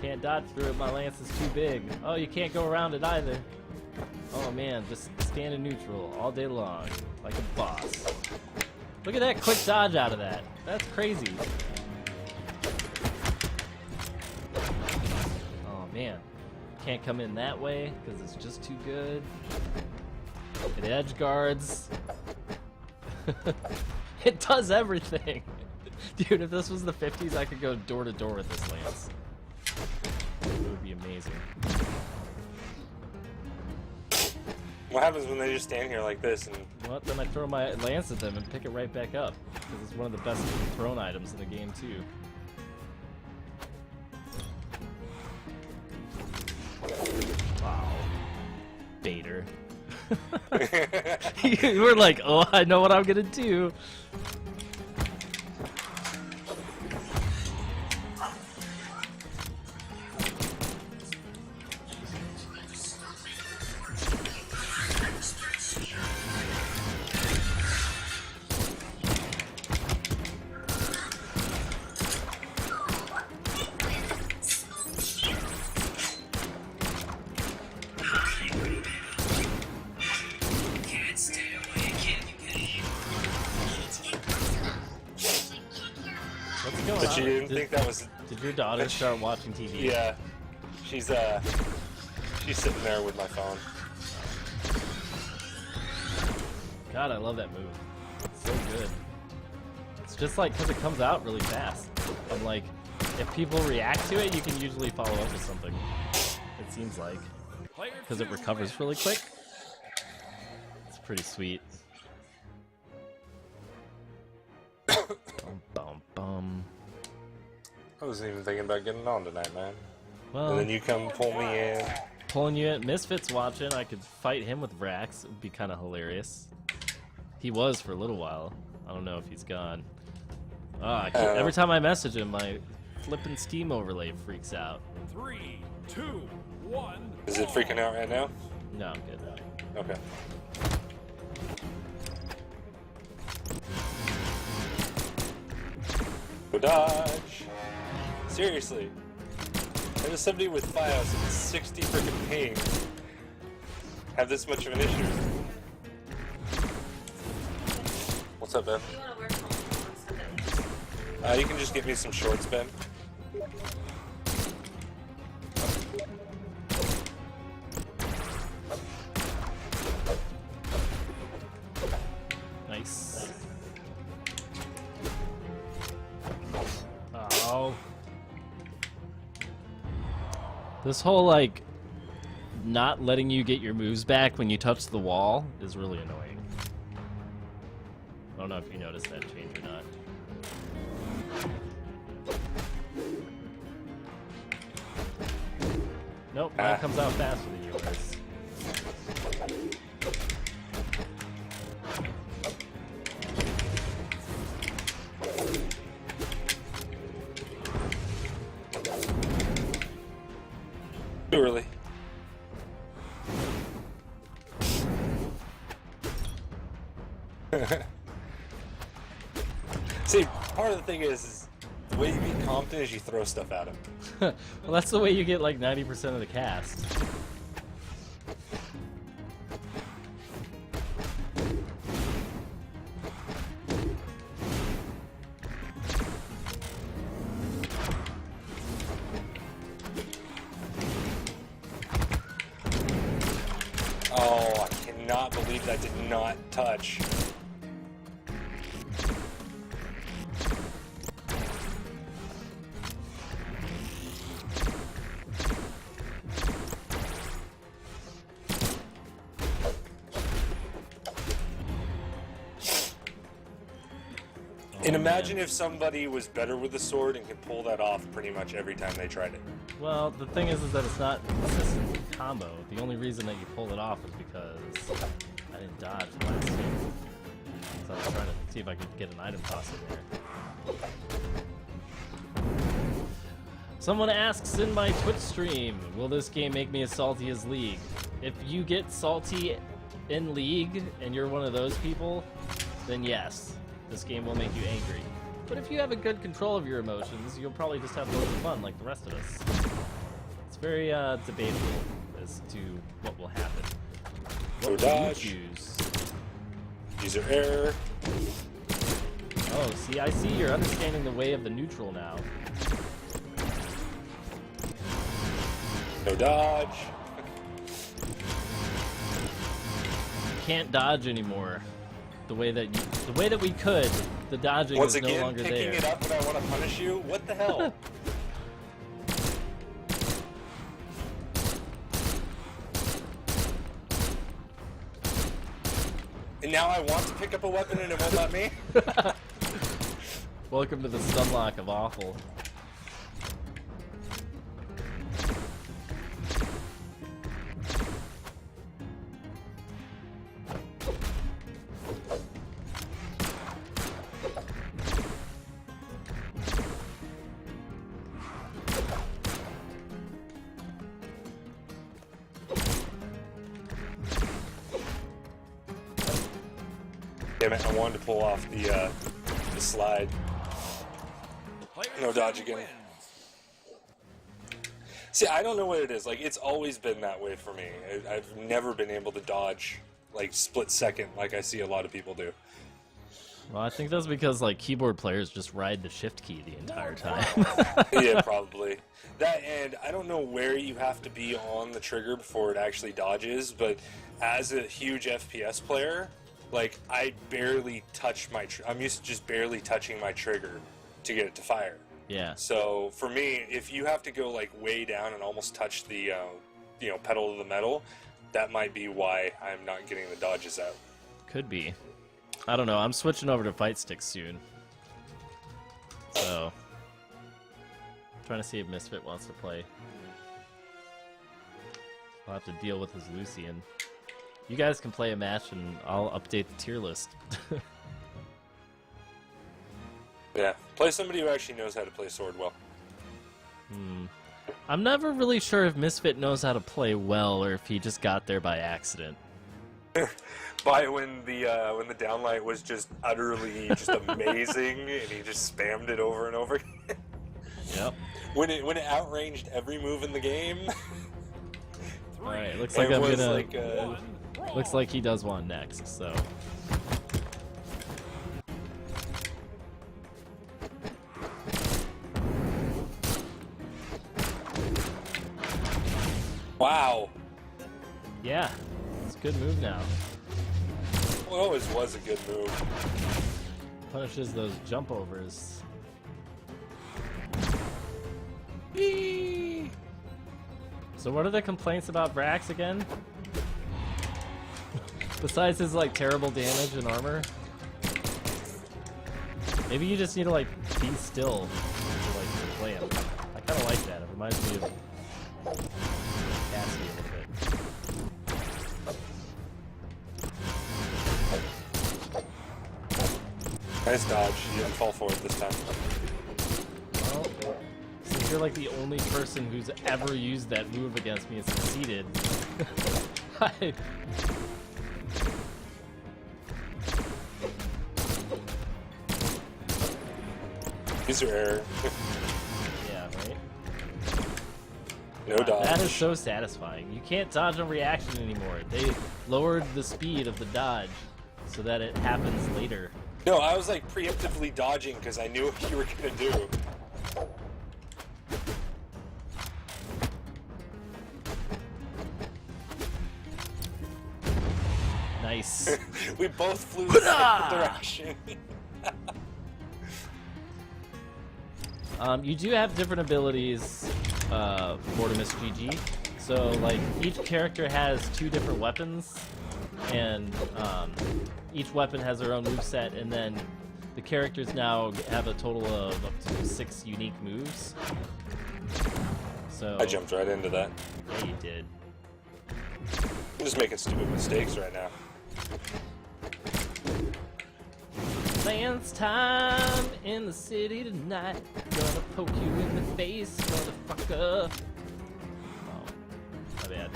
A: Can't dodge through it, my lance is too big. Oh, you can't go around it either. Oh man, just stand in neutral all day long, like a boss. Look at that quick dodge out of that. That's crazy. Oh man, can't come in that way because it's just too good. It edge guards. It does everything. Dude, if this was the 50s, I could go door to door with this lance. It would be amazing.
D: What happens when they just stand here like this and
A: What? Then I throw my lance at them and pick it right back up. Because it's one of the best thrown items in the game, too. Wow. Baiter. You were like, oh, I know what I'm gonna do. What's going
D: but
A: on?
D: you didn't think that was
A: Did your daughter start watching TV?
D: yeah. She's sitting there with my phone.
A: God, I love that move. It's so good. It's just like, because it comes out really fast. I'm like, if people react to it, you can usually follow up with something. It seems like. Because it recovers really quick. It's pretty sweet. Bum, bum, bum.
D: I wasn't even thinking about getting on tonight, man.
A: Well,
D: And then you come pull me in.
A: pulling you in. Misfit's watching. I could fight him with Vrax. It would be kind of hilarious. He was for a little while. I don't know if he's gone. Every time I message him, my flippin' Steam overlay freaks out.
B: 3, 2, 1.
D: Is it freaking out right now?
A: No, I'm good.
D: Okay. Go dodge. Seriously. And somebody with FiOS and 60 freaking ping have this much of an issue. What's up, Ben?
E: You want to work from home on Sunday?
D: You can just get me some shorts, Ben.
A: Nice. Oh. This whole, like, not letting you get your moves back when you touch the wall is really annoying. I don't know if you noticed that change or not. Nope, mine comes out faster than yours.
D: Too early. See, part of the thing is the way you beat Compton is you throw stuff at him.
A: Well, that's the way you get like 90% of the cast.
D: Oh, I cannot believe that did not touch. And imagine if somebody was better with the sword and could pull that off pretty much every time they tried it.
A: Well, the thing is that it's not a consistent combo. The only reason that you pulled it off is because I didn't dodge last game. So I was trying to see if I could get an item toss in there. Someone asks in my Twitch stream, will this game make me as salty as League? If you get salty in League and you're one of those people, then yes, this game will make you angry. But if you have a good control of your emotions, you'll probably just have loads of fun like the rest of us. It's very debatable as to what will happen. What will
D: dodge.
A: you choose?
D: User error.
A: Oh, see, I see you're understanding the way of the neutral now.
D: No dodge.
A: You can't dodge anymore. The way that we could, the dodging
D: Once
A: is no
D: again,
A: longer
D: picking
A: there.
D: it up when I want to punish you? What the hell? And now I want to pick up a weapon and it won't let me?
A: Welcome to the stunlock of awful.
D: Damn it, I wanted to pull off the slide. No dodge again. See, I don't know what it is. Like, it's always been that way for me. I've never been able to dodge, like, split second like I see a lot of people do.
A: Well, I think that's because like keyboard players just ride the shift key the entire time.
D: Yeah, probably. That, and I don't know where you have to be on the trigger before it actually dodges, but as a huge FPS player, like, I barely touch my... I'm used to just barely touching my trigger to get it to fire.
A: Yeah.
D: So, for me, if you have to go, like, way down and almost touch the, you know, pedal to the metal, that might be why I'm not getting the dodges out.
A: Could be. I don't know. I'm switching over to fight sticks soon. So, trying to see if Misfit wants to play. I'll have to deal with his Lucian. You guys can play a match and I'll update the tier list.
D: Yeah, play somebody who actually knows how to play sword well.
A: I'm never really sure if Misfit knows how to play well or if he just got there by accident.
D: By when the downlight was just utterly just amazing, and he just spammed it over and over again.
A: Yep.
D: When it outranged every move in the game.
A: All right, looks like
D: It
A: I'm
D: was
A: gonna.
D: like,
A: Looks like he does one next. So.
D: wow.
A: Yeah, it's a good move now.
D: Well, it always was a good move.
A: Punishes those jump overs. So what are the complaints about Brax again? Besides his like terrible damage and armor? Maybe you just need to like be still to like play him. I kinda like that. It reminds me of Cassie a little bit.
D: Nice dodge. You didn't fall for it this time.
A: Well, since you're like the only person who's ever used that move against me and succeeded,
D: User error.
A: yeah, right?
D: No dodge.
A: That is so satisfying. You can't dodge a reaction anymore. They lowered the speed of the dodge so that it happens later.
D: No, I was like preemptively dodging because I knew what you were gonna do.
A: Nice.
D: We both flew the same direction.
A: You do have different abilities, Mortimus GG. So, like, each character has 2 different weapons, and each weapon has their own moveset, and then the characters now have a total of up to 6 unique moves. So
D: I jumped right into that.
A: Yeah, you did.
D: I'm just making stupid mistakes right now.
A: Dance time in the city tonight. Gonna poke you in the face, motherfucker. Oh, my bad.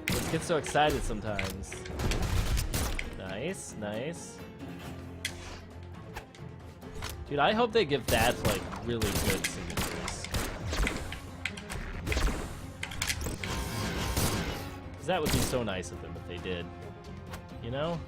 A: Let's get so excited sometimes. Nice, nice. Dude, I hope they give that like really good signatures. Cause that would be so nice of them if they did. You know?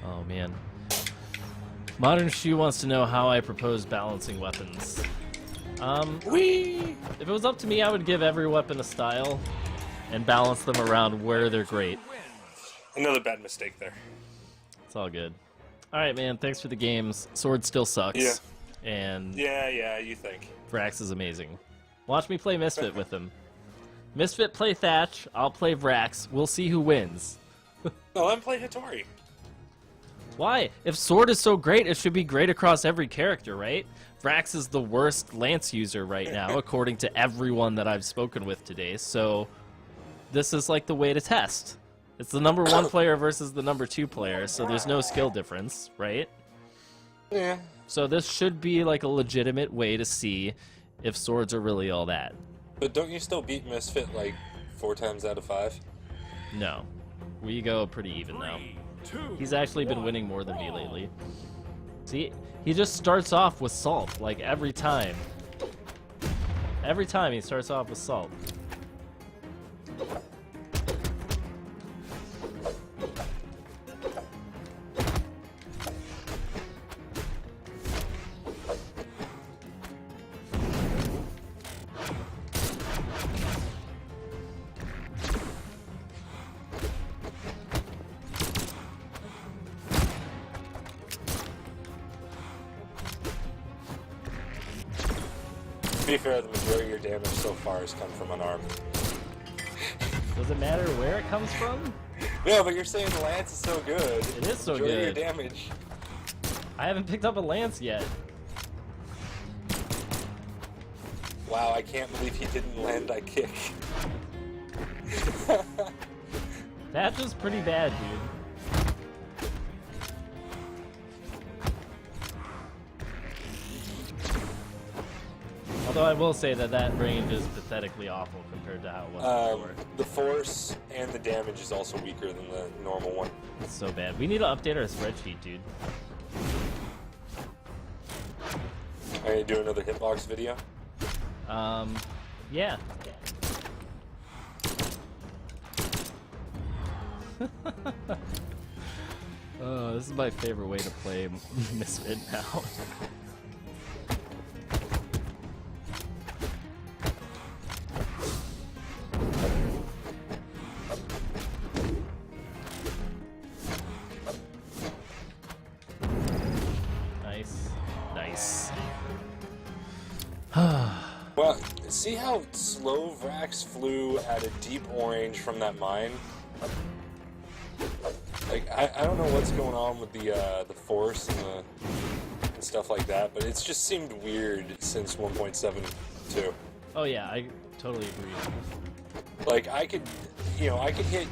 A: Oh man. Modern Shoe wants to know how I propose balancing weapons.
D: Whee!
A: If it was up to me, I would give every weapon a style and balance them around where they're great.
D: Another bad mistake there.
A: It's all good. Alright, man, thanks for the games. Sword still sucks.
D: Yeah.
A: And
D: Yeah, you think.
A: Vrax is amazing. Watch me play Misfit with him. Misfit play Thatch, I'll play Vrax. We'll see who wins.
D: No, let him play Hattori.
A: Why? If Sword is so great, it should be great across every character, right? Vrax is the worst Lance user right now, according to everyone that I've spoken with today, so this is like the way to test. It's the number 1 player versus the number 2 player, so there's no skill difference, right?
D: Yeah.
A: So this should be like a legitimate way to see if swords are really all that.
D: But don't you still beat Misfit like 4 times out of 5?
A: No. We go pretty even now.
B: 3, 2,
A: He's actually been winning more than me lately. See, he just starts off with Salt, like every time. Every time he starts off with Salt.
D: To be fair, the majority of your damage so far has come from unarmed.
A: Does it matter where it comes from?
D: No, but you're saying the lance is so good.
A: It is so
D: Enjoy your
A: good.
D: damage.
A: I haven't picked up a lance yet.
D: Wow, I can't believe he didn't land that kick.
A: That was pretty bad, dude. Although I will say that range is pathetically awful compared to how it was before.
D: The force and the damage is also weaker than the normal one.
A: It's so bad. We need to update our spreadsheet, dude.
D: Are you do another hitbox video?
A: Yeah. Oh, this is my favorite way to play Misfit now. Nice. Nice.
D: Well, see how slow Vrax flew at a deep orange from that mine? Like, I don't know what's going on with the force and stuff like that, but it's just seemed weird since 1.72.
A: Oh yeah, I totally agree.
D: Like, I could hit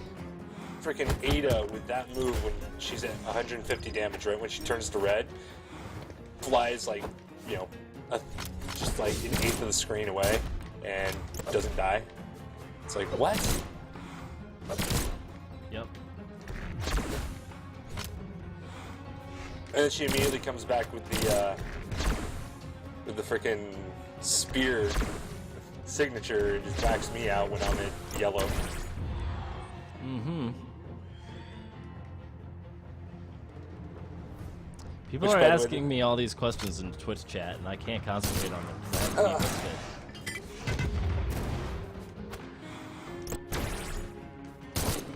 D: freaking Ada with that move when she's at 150 damage, right? When she turns to red, flies like, just like an eighth of the screen away and doesn't die. It's like, what?
A: Yep.
D: And then she immediately comes back with the freaking spear signature and just backs me out when I'm at yellow.
A: Mm-hmm. People
D: Which,
A: are
D: by the way,
A: asking me all these questions in Twitch chat, and I can't concentrate on them. 'Cause I have to keep it.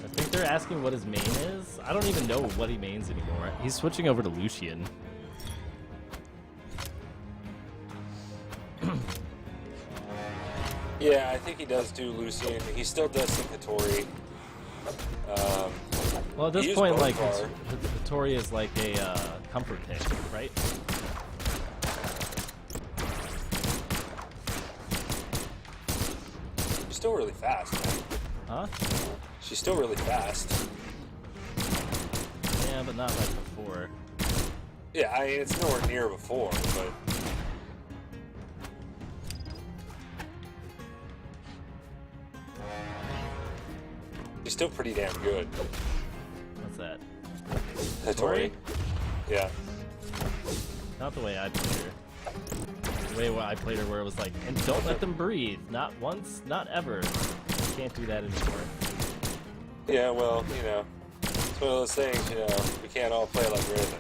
A: I think they're asking what his main is. I don't even know what he mains anymore. He's switching over to Lucian.
D: Yeah, I think he does do Lucian. He still does some Hattori.
A: Well, at
D: He
A: this
D: used
A: point,
D: both
A: like,
D: bar.
A: Hattori is like a comfort pick, right?
D: She's still really fast, man.
A: Huh?
D: She's still really fast.
A: Yeah, but not like before.
D: Yeah, I mean, it's nowhere near before, but... She's still pretty damn good.
A: What's that?
D: Hattori? Yeah.
A: Not the way I played her. The way I played her where it was like, and don't let them breathe. Not once, not ever. Can't do that anymore.
D: Yeah, well, it's one of those things, we can't all play like Raven.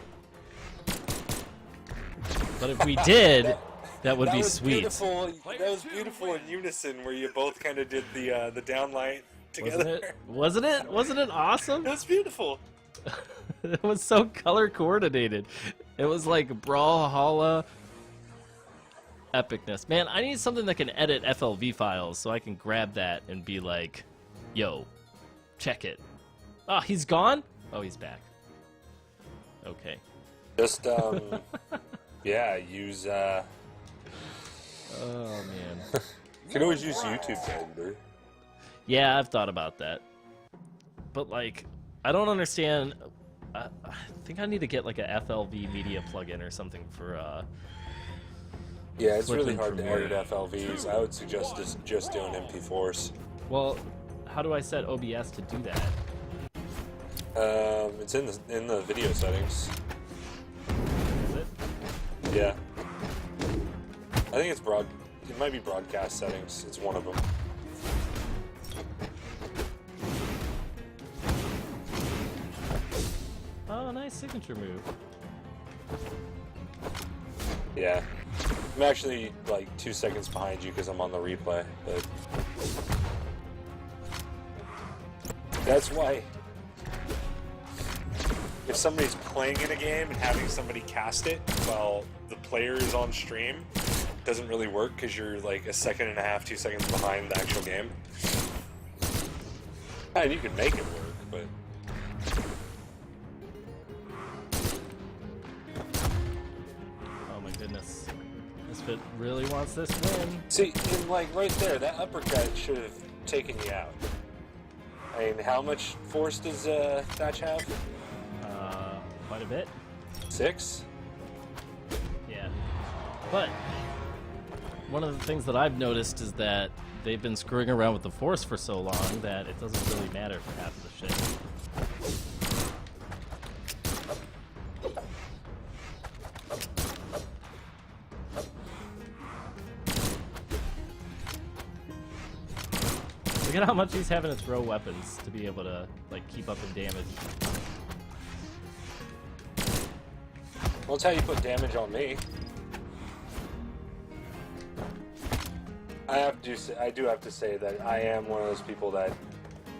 A: But if we did, that would be
D: was
A: sweet.
D: Beautiful. That was beautiful in unison, where you both kind of did the downlight together.
A: Wasn't it? Wasn't it awesome?
D: It was beautiful.
A: It was so color coordinated. It was like Brawlhalla epicness. Man, I need something that can edit FLV files so I can grab that and be like, yo, check it. Oh, he's gone? Oh, he's back. Okay.
D: Just yeah, use
A: Oh, man.
D: you can always use YouTube to render.
A: Yeah, I've thought about that. But, like, I don't understand. I think I need to get, like, a FLV media plugin or something for,
D: Yeah, it's really
A: Flipping
D: hard to
A: Premiere.
D: edit FLVs. I would suggest just doing MP4s.
A: well, how do I set OBS to do that?
D: It's in the video settings.
A: Is it?
D: Yeah. I think it's it might be broadcast settings. It's one of them.
A: Oh, nice signature move.
D: Yeah. I'm actually like 2 seconds behind you because I'm on the replay, but that's why if somebody's playing in a game and having somebody cast it while the player is on stream, it doesn't really work because you're like a second and a half, 2 seconds behind the actual game. And you can make it work, but
A: Oh my goodness. Misfit really wants this win.
D: see, and like right there, that uppercut should have taken you out. I mean, how much force does Thatch have?
A: Quite a bit.
D: 6?
A: Yeah. But one of the things that I've noticed is that they've been screwing around with the force for so long that it doesn't really matter for half of the shit. Look at how much he's having to throw weapons to be able to like keep up in damage.
D: Well, that's how you put damage on me. I do have to say that I am one of those people that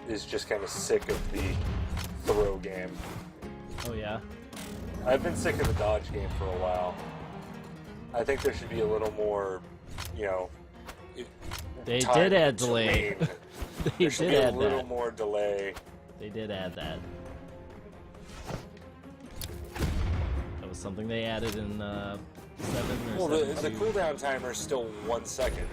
D: is just kind of sick of the throw game.
A: Oh yeah.
D: I've been sick of the dodge game for a while. I think there should be a little more, you know.
A: They
D: time
A: did add
D: to
A: delay.
D: lane.
A: They
D: There should
A: did
D: be a
A: add
D: little
A: that.
D: more delay.
A: They did add that. That was something they added in 7 or
D: Well,
A: 7.
D: the cooldown timer is still 1 second.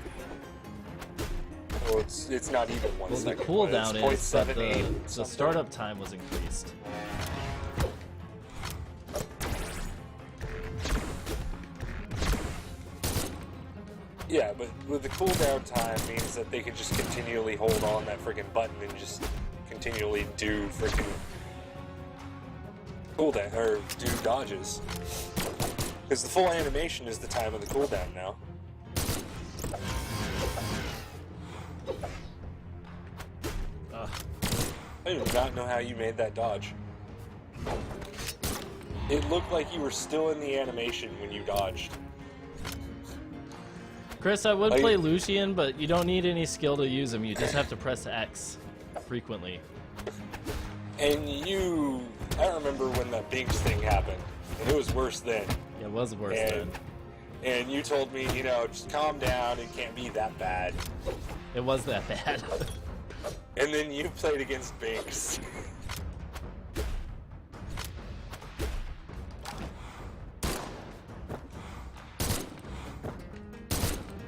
D: Well, it's not even 1
A: Well, the
D: second.
A: cooldown
D: but
A: is,
D: it's
A: but
D: 0.78
A: the
D: something.
A: startup time was increased.
D: Yeah, but with the cooldown time means that they can just continually hold on that freaking button and just continually do freaking cooldown or do dodges. Because the full animation is the time of the cooldown now.
A: Ugh.
D: I do not know how you made that dodge. It looked like you were still in the animation when you dodged.
A: Chris, I would
D: Are
A: play
D: you-
A: Lucian, but you don't need any skill to use him. You just have to press X frequently.
D: And I remember when that Binks thing happened, and it was worse then.
A: It was worse
D: And,
A: then.
D: and you told me, just calm down, it can't be that bad.
A: It was that bad.
D: And then you played against Binks.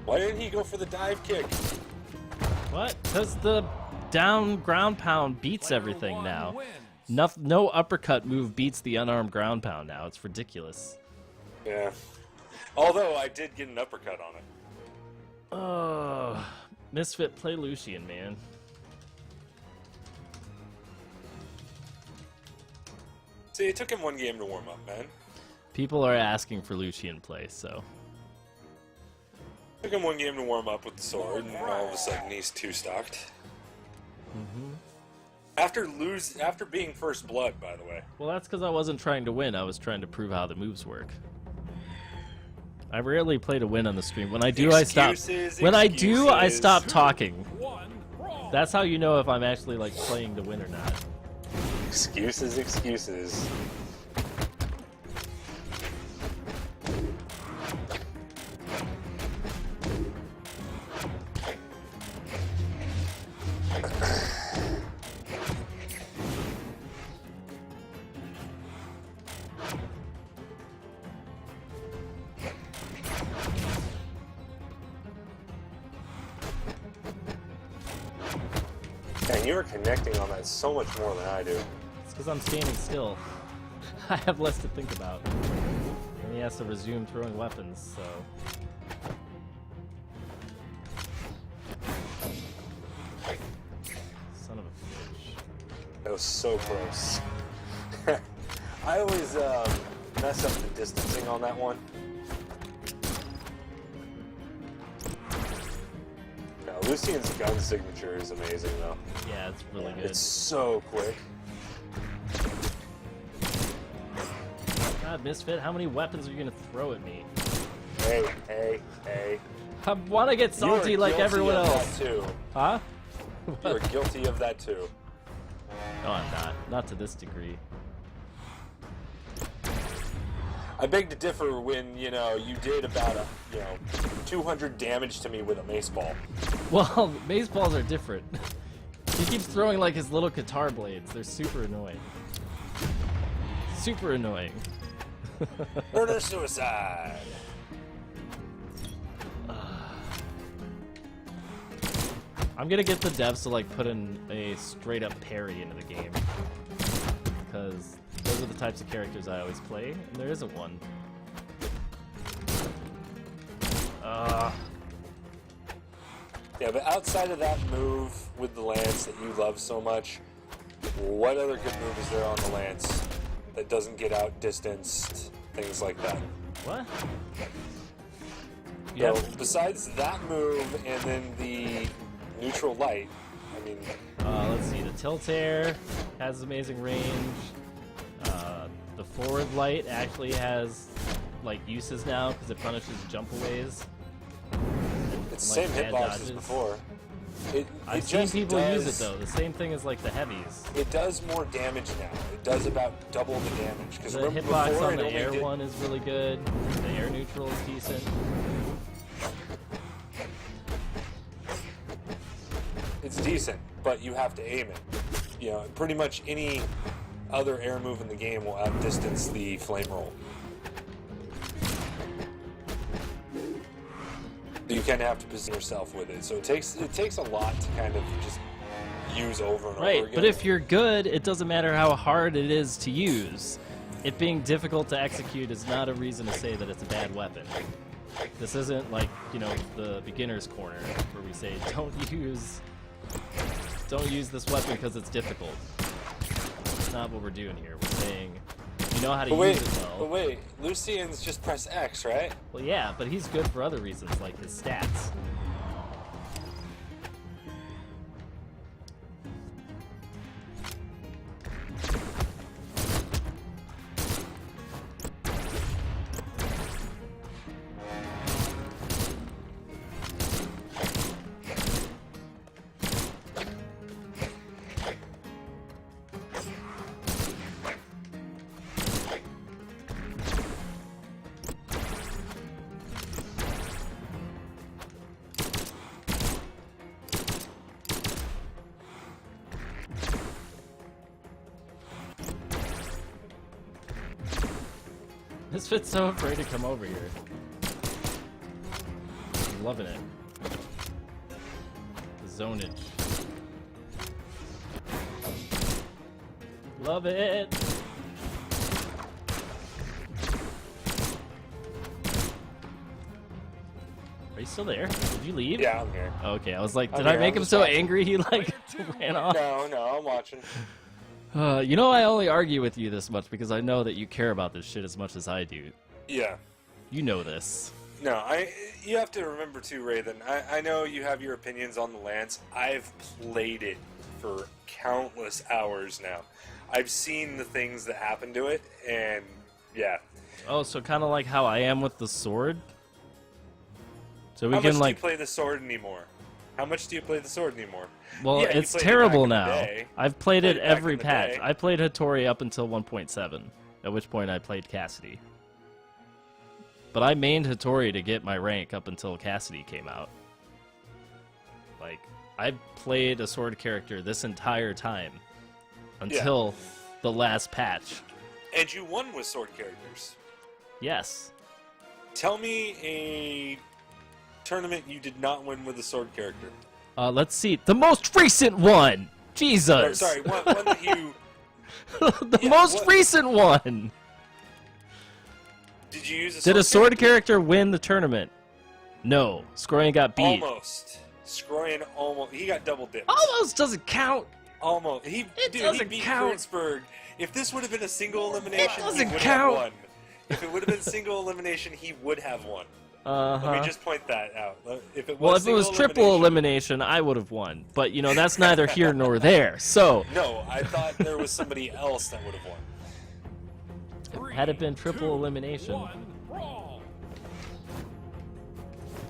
D: Why didn't he go for the dive kick?
A: What? Because the down ground pound beats everything now. No uppercut move beats the unarmed ground pound now. It's ridiculous.
D: Yeah. Although I did get an uppercut on it.
A: Oh, Misfit, play Lucian, man.
D: See, it took him 1 game to warm up, man.
A: People are asking for Lucian play, so.
D: Took him 1 game to warm up with the sword, and all of a sudden he's 2-stocked. After being first blood, by the way.
A: Well, that's because I wasn't trying to win. I was trying to prove how the moves work. I rarely play to win on the stream. When I do, I stop.
D: Excuses,
A: When I do, I
D: excuses.
A: stop talking.
B: One, brawl.
A: That's how you know if I'm actually like playing to win or not.
D: Excuses. And you're connecting on that so much more than I do.
A: It's because I'm standing still. I have less to think about. And he has to resume throwing weapons, so. Son of a bitch.
D: That was so close. I always mess up the distancing on that one. Now, Lucian's gun signature is amazing, though.
A: Yeah, it's really good.
D: It's so quick.
A: God, Misfit, how many weapons are you gonna throw at me?
D: Hey.
A: I wanna get salty
D: You are
A: like
D: guilty
A: everyone
D: of
A: else.
D: That too.
A: Huh?
D: You are guilty of that too.
A: No, I'm not. Not to this degree.
D: I beg to differ when, you did about 200 damage to me with a mace ball.
A: Well, mace balls are different. He keeps throwing like his little guitar blades. They're super annoying. Super annoying.
D: Murder suicide.
A: I'm gonna get the devs to like put in a straight up parry into the game, because those are the types of characters I always play, and there isn't one.
D: Yeah, but outside of that move with the lance that you love so much, what other good move is there on the lance that doesn't get outdistanced? Things like that.
A: What?
D: So, besides that move and then the neutral light, I mean...
A: Let's see, the tilt air has amazing range. The forward light actually has like uses now because it punishes jump aways.
D: It's
A: like
D: the same
A: bad
D: hitbox
A: dodges.
D: as before.
A: I've seen people use it though. The same thing as like the heavies.
D: It does more damage now. It does about double the damage. Because
A: The
D: remember
A: hitbox
D: before
A: on
D: it
A: the
D: only
A: air
D: did...
A: one is really good. The air neutral is decent.
D: It's decent, but you have to aim it. You know, pretty much any other air move in the game will outdistance the flame roll. You kind of have to position yourself with it, so it takes a lot to kind of just use over and over
A: Right,
D: again.
A: but if you're good, it doesn't matter how hard it is to use. It being difficult to execute is not a reason to say that it's a bad weapon. This isn't like, you know, the beginner's corner where we say don't use this weapon because it's difficult. That's not what we're doing here. We're saying you know how to use it well.
D: But wait, Lucian's just press X, right?
A: Well, yeah, but he's good for other reasons, like his stats. Misfit's so afraid to come over here. I'm loving it. The zonage. Love it! Are you still there? Did you leave?
D: Yeah, I'm here.
A: Okay, I was like, did
D: I'm
A: I
D: here,
A: make
D: I'm
A: him
D: just
A: so
D: watching.
A: angry he like ran off?
D: No, I'm watching.
A: You know, I only argue with you this much because I know that you care about this shit as much as I do.
D: Yeah.
A: You know this.
D: No, you have to remember too, Raven. I know you have your opinions on the Lance. I've played it for countless hours now. I've seen the things that happen to it, and yeah.
A: Oh, so kind of like how I am with the sword? So we
D: How
A: can
D: much
A: like...
D: do you play the sword anymore? How much do you play the sword anymore?
A: Well,
D: Yeah, you
A: it's
D: played it
A: terrible
D: back in the
A: now.
D: day.
A: I've played it
D: Played it back
A: every
D: in the
A: patch.
D: day.
A: I played Hattori up until 1.7, at which point I played Cassidy. But I mained Hattori to get my rank up until Cassidy came out. Like, I played a sword character this entire time until the last patch.
D: And you won with sword characters.
A: Yes.
D: Tell me a tournament you did not win with a sword character.
A: Let's see. The most recent one! Jesus!
D: Or, sorry, one that you...
A: The
D: Yeah,
A: most
D: what-
A: recent one!
D: Did you use a sword
A: Did a sword
D: character?
A: character win the tournament? No. Scorian got beat.
D: Almost. Scroyan almost... He got double dipped.
A: Almost doesn't count.
D: Almost. He
A: doesn't
D: beat
A: count.
D: Kurtzberg. If this would have been a single elimination,
A: doesn't
D: he would
A: count.
D: have won. If it would have been single elimination, he would have won. Let me just point that out. If it was
A: Well, if it was
D: single
A: triple elimination, I would have won. But, you know, that's neither here nor there. So,
D: No, I thought there was somebody else that would have won.
A: had it been triple elimination...
B: One, brawl.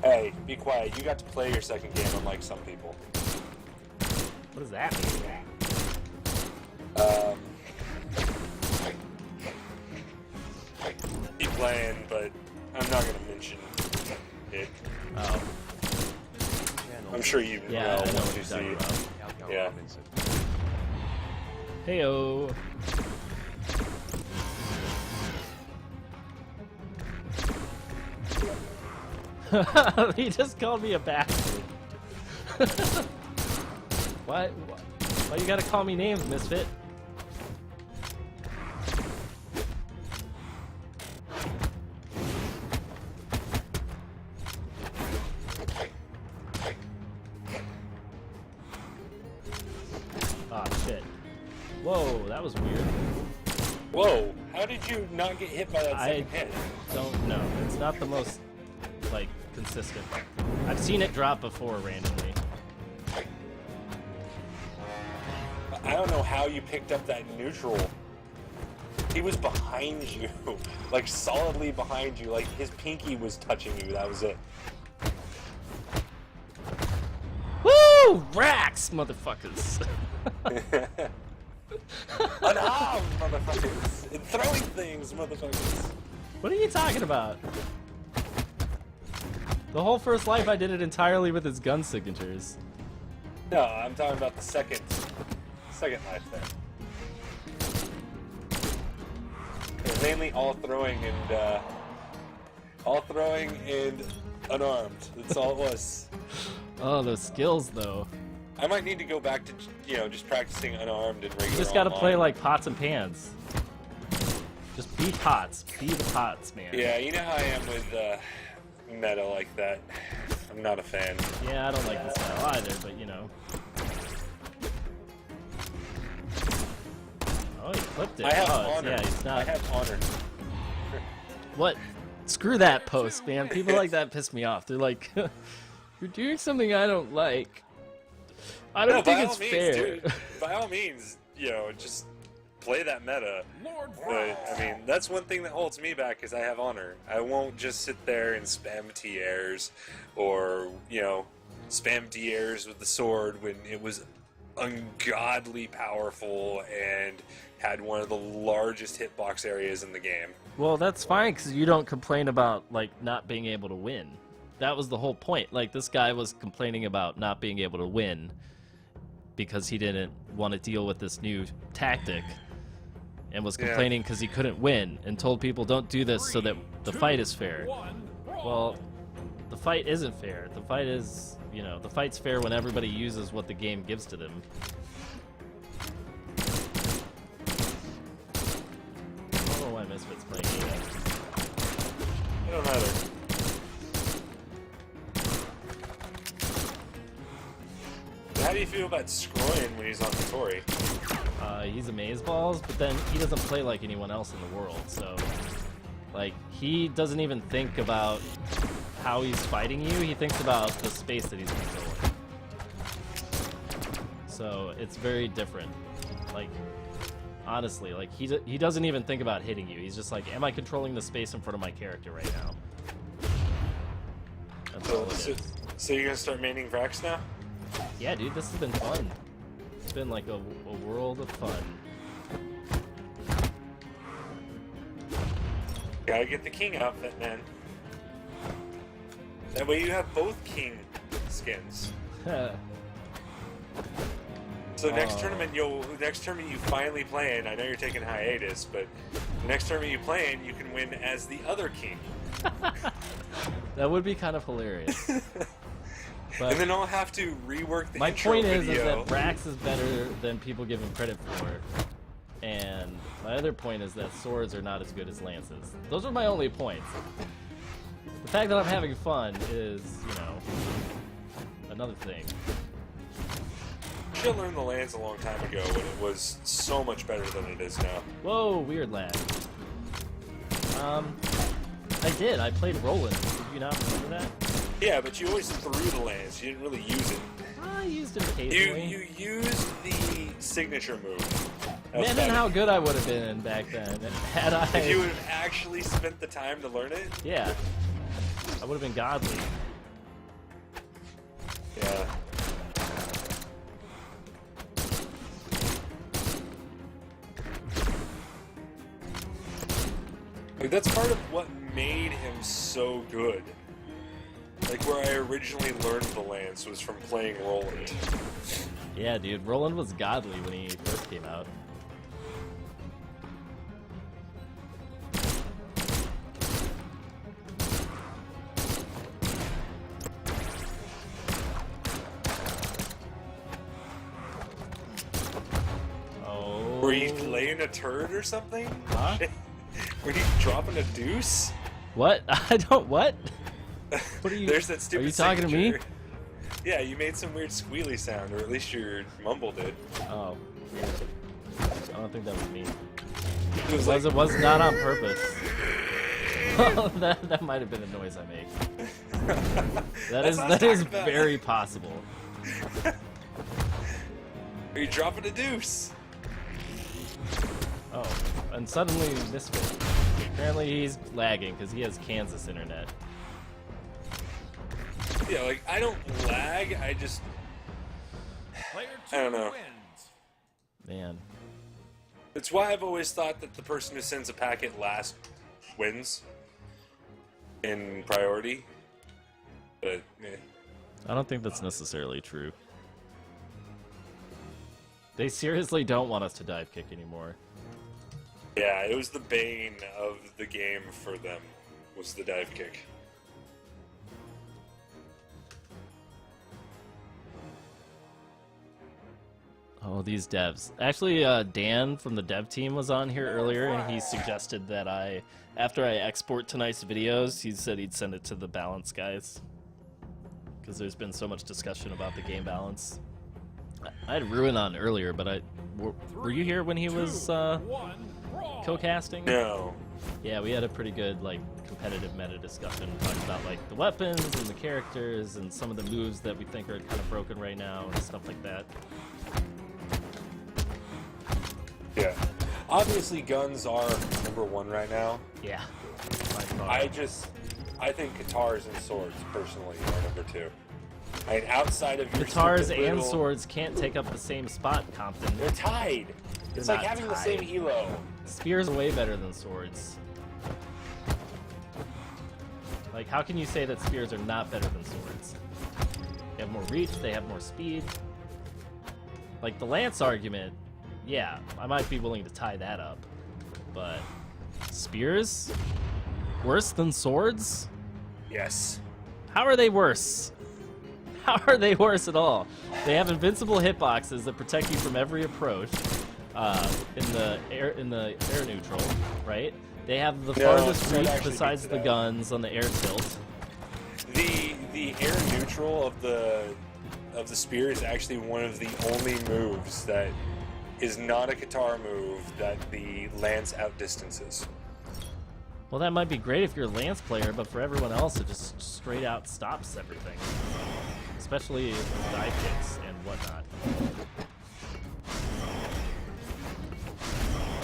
D: Hey, be quiet. You got to play your second game, unlike some people.
A: What does that mean?
D: Be playing, but I'm not going to mention it.
A: Oh,
D: I'm sure you
A: yeah, I
D: know
A: know
D: what
A: what
D: you
A: you're talking
D: see.
A: about.
C: now
D: Yeah.
C: offensive.
A: Heyo. He just called me a bastard. Why you gotta call me names, Misfit? Ah, shit. Whoa, that was weird.
D: Whoa! How did you not get hit by that
A: I
D: second hit?
A: don't know. It's not the most, like, consistent. I've seen it drop before randomly.
D: I don't know how you picked up that neutral. He was behind you, like solidly behind you. Like his pinky was touching you. That was it.
A: Woo! Racks, motherfuckers!
D: Unarmed, motherfuckers! And throwing things, motherfuckers!
A: What are you talking about? The whole first life I did it entirely with his gun signatures.
D: No, I'm talking about the second life there. It was mainly all throwing and unarmed. That's all it was.
A: Oh, those skills though.
D: I might need to go back to, just practicing unarmed and regular.
A: You just gotta
D: online.
A: play like pots and pans. Just be pots. Be the pots, man.
D: Yeah, you know how I am with meta like that. I'm not a fan.
A: Yeah, I don't like the style either, but you know. Oh, he flipped it.
D: I have
A: oh,
D: honor.
A: Yeah, he's not.
D: I have honor.
A: What? Screw that post, man. People like that piss me off. They're like, you're doing something I don't like. I don't think it's fair.
D: Dude, by all means, just play that meta.
B: Lord
D: But I mean, that's one thing that holds me back is I have honor. I won't just sit there and spam T-airs or, spam D-airs with the sword when it was ungodly powerful and had one of the largest hitbox areas in the game.
A: Well, that's fine because you don't complain about like not being able to win. That was the whole point. Like this guy was complaining about not being able to win because he didn't want to deal with this new tactic and was complaining because he couldn't win and told people don't do this so that the fight is fair. Well, the fight isn't fair. The fight is, the fight's fair when everybody uses what the game gives to them. I don't know why Misfit's playing either.
D: I don't either. How do you feel about Scroyan when he's on Tori?
A: He's amazeballs, but then he doesn't play like anyone else in the world, so like he doesn't even think about how he's fighting you. He thinks about the space that he's controlling. So it's very different. Like honestly, like he doesn't even think about hitting you. He's just like, am I controlling the space in front of my character right now? That's all it is.
D: So you're gonna start maining Vrax now?
A: Yeah, dude, this has been fun. It's been like a world of fun.
D: Gotta get the king outfit, man. That way you have both king skins. So next tournament you finally play in, I know you're taking hiatus, but the next tournament you play in, you can win as the other king.
A: That would be kind of hilarious. But
D: And then I'll have to rework the
A: my
D: intro
A: point is
D: video.
A: that Brax is better than people give him credit for. And my other point is that swords are not as good as lances. Those are my only points. The fact that I'm having fun is, another thing.
D: I should have learned the lance a long time ago when it was so much better than it is now.
A: Whoa, weird lad. I did. I played Roland. Did you not remember that?
D: Yeah, but you always threw the lance. You didn't really use it.
A: I used it occasionally.
D: You used the signature move. That was
A: Imagine
D: better.
A: how good I would have been back then had I.
D: If you would have actually spent the time to learn it.
A: Yeah, I would have been godly.
D: Yeah. Like, that's part of what made him so good. Like, where I originally learned the lance was from playing Roland.
A: Yeah, dude, Roland was godly when he first came out. Oh.
D: Were you laying a turd or something?
A: Huh?
D: Were you dropping a deuce?
A: What? I don't. What? What are you?
D: There's that stupid
A: Are you talking to me?
D: signature. Yeah, you made some weird squealy sound, or at least your mumble did.
A: Oh. I don't think that was me.
D: It was like,
A: It was not on purpose. Well, that might have been the noise I make.
D: That's what I was
A: That is
D: talking about.
A: very possible.
D: Are you dropping a deuce?
A: Oh, and suddenly Misfit. Apparently he's lagging because he has Kansas internet.
D: Yeah, like, I don't lag, I just...
B: Player
D: I don't
B: 2
D: know.
B: wins.
A: Man.
D: It's why I've always thought that the person who sends a packet last wins in priority. But,
A: I don't think that's necessarily true. They seriously don't want us to dive kick anymore.
D: yeah, it was the bane of the game for them, was the dive kick.
A: Oh, these devs. Actually, Dan from the dev team was on here earlier, and he suggested that after I export tonight's videos, he said he'd send it to the balance guys. Because there's been so much discussion about the game balance. I had Ruin on earlier, but were you here when he was
B: 1, brawl.
A: co-casting?
D: No.
A: Yeah, we had a pretty good, like, competitive meta discussion, talking about, like, the weapons and the characters and some of the moves that we think are kind of broken right now and stuff like that.
D: Yeah. Obviously, guns are #1 right now.
A: Yeah. By far.
D: I think guitars and swords, personally, are #2. I mean, outside of your
A: Guitars
D: stupid
A: and
D: little-
A: swords can't take up the same spot, Compton.
D: They're tied.
A: They're
D: It's like
A: not
D: having the
A: tied.
D: same elo.
A: Spears are way better than swords. Like, how can you say that spears are not better than swords? They have more reach, they have more speed. Like, the lance argument, yeah, I might be willing to tie that up. But spears? Worse than swords?
D: Yes.
A: How are they worse? How are they worse at all? They have invincible hitboxes that protect you from every approach in the air neutral, right? They have the
D: No,
A: farthest
D: that
A: reach
D: actually
A: besides
D: beats
A: the
D: it out.
A: guns on the air tilt.
D: The air neutral of the spear is actually one of the only moves that is not a guitar move that the lance outdistances.
A: Well, that might be great if you're a lance player, but for everyone else, it just straight out stops everything. Especially with dive kicks and whatnot.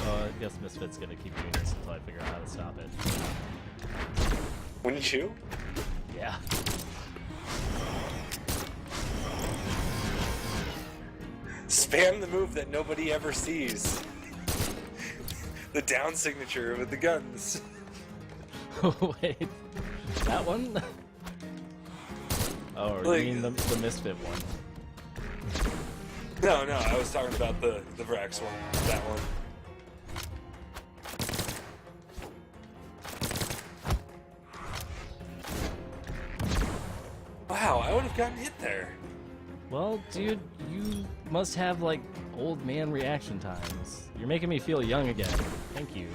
A: Oh, I guess Misfit's gonna keep doing this until I figure out how to stop it.
D: Wouldn't you?
A: Yeah.
D: Spam the move that nobody ever sees. The down signature with the guns.
A: Wait, that one? Oh, or
D: Like-
A: you mean the Misfit one?
D: No, I was talking about the Vrax one. That one. Wow, I would have gotten hit there.
A: Well, dude, you must have, like, old man reaction times. You're making me feel young again. Thank you.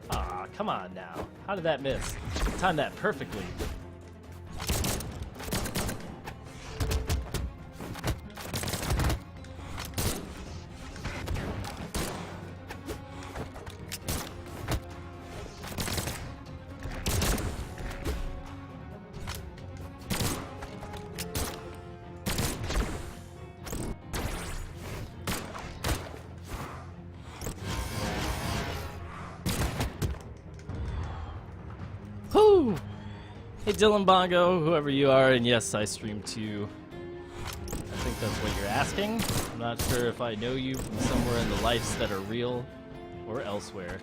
A: Ah, come on now. How did that miss? Timed that perfectly. Whoo! Hey, Dylan Bongo, whoever you are, and yes, I stream too. I think that's what you're asking. I'm not sure if I know you from somewhere in the lives that are real or elsewhere.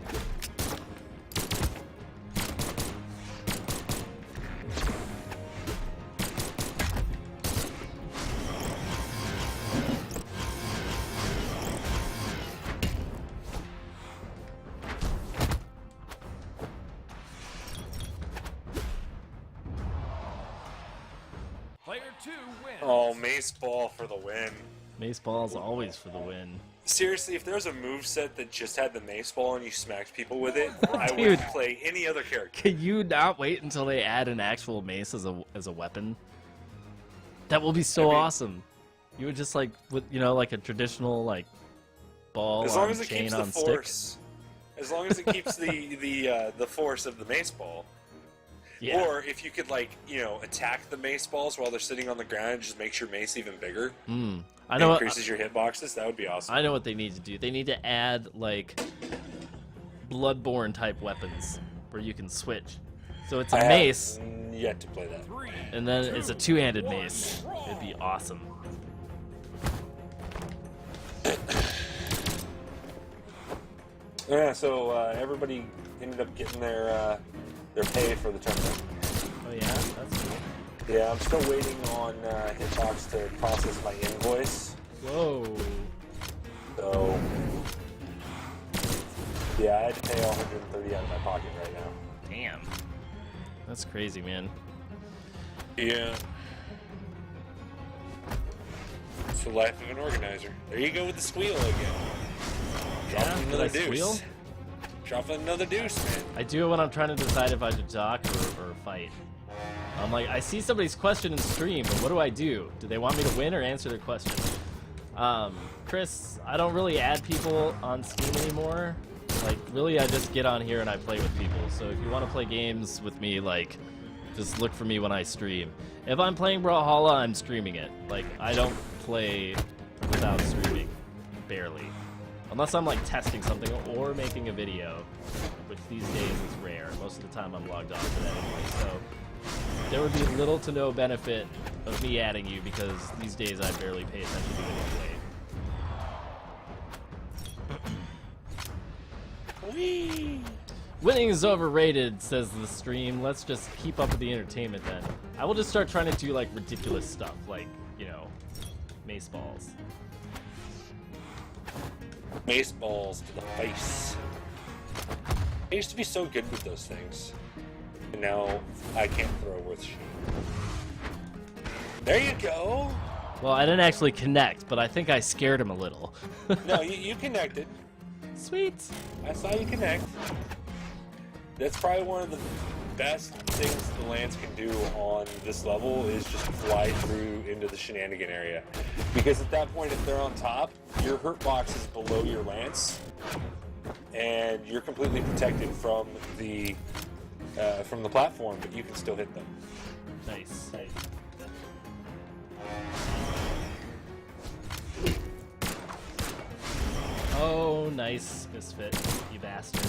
B: Player 2 wins.
D: Oh, mace ball for the win.
A: Mace ball's always for the win.
D: Seriously, if there was a move set that just had the mace ball and you smacked people with it, I
A: Dude.
D: would play any other character.
A: Can you not wait until they add an actual mace as a weapon? That will be so
D: I mean-
A: awesome. You would just like with like a traditional like ball
D: As long
A: on
D: as it
A: chain
D: keeps the
A: on stick.
D: force. As long as it keeps the force of the mace ball.
A: Yeah.
D: Or if you could attack the mace balls while they're sitting on the ground and just makes your mace even bigger.
A: I know what,
D: Increases your hitboxes, that would be awesome.
A: I know what they need to do. They need to add like Bloodborne type weapons where you can switch. So it's a
D: I have
A: mace
D: yet to play that.
B: 3,
A: and then it's a two-handed
B: 1,
A: mace.
B: brawl.
A: It'd be awesome.
D: Yeah, so everybody ended up getting their pay for the tournament.
A: Oh yeah, that's cool.
D: Yeah, I'm still waiting on Hitbox to process my invoice.
A: Whoa.
D: So, yeah, I had to pay all 130 out of my pocket right now.
A: Damn. That's crazy, man.
D: Yeah. It's the life of an organizer. There you go with the squeal again.
A: Yeah,
D: Dropping
A: did
D: another
A: I
D: deuce.
A: squeal?
D: Dropping another deuce, man.
A: I do it when I'm trying to decide if I should talk or fight. I'm like, I see somebody's question in stream, but what do I do? Do they want me to win or answer their question? Chris, I don't really add people on Steam anymore. Like, really, I just get on here and I play with people. So if you want to play games with me, like, just look for me when I stream. If I'm playing Brawlhalla, I'm streaming it. Like, I don't play without streaming. Barely. Unless I'm, like, testing something or making a video, which these days is rare. Most of the time I'm logged on to that anyway, so there would be little to no benefit of me adding you because these days I barely pay attention to it anyway.
D: Whee!
A: Winning is overrated, says the stream. Let's just keep up with the entertainment then. I will just start trying to do like ridiculous stuff, like, mace balls.
D: Mace balls to the face. I used to be so good with those things. And now I can't throw worth shit. There you go!
A: Well, I didn't actually connect, but I think I scared him a little.
D: No, you connected.
A: Sweet.
D: I saw you connect. That's probably one of the best things the Lance can do on this level is just fly through into the shenanigan area. Because at that point, if they're on top, your hurt box is below your Lance, and you're completely protected from the platform, but you can still hit them.
A: Nice. Oh, nice, Misfit, you bastard.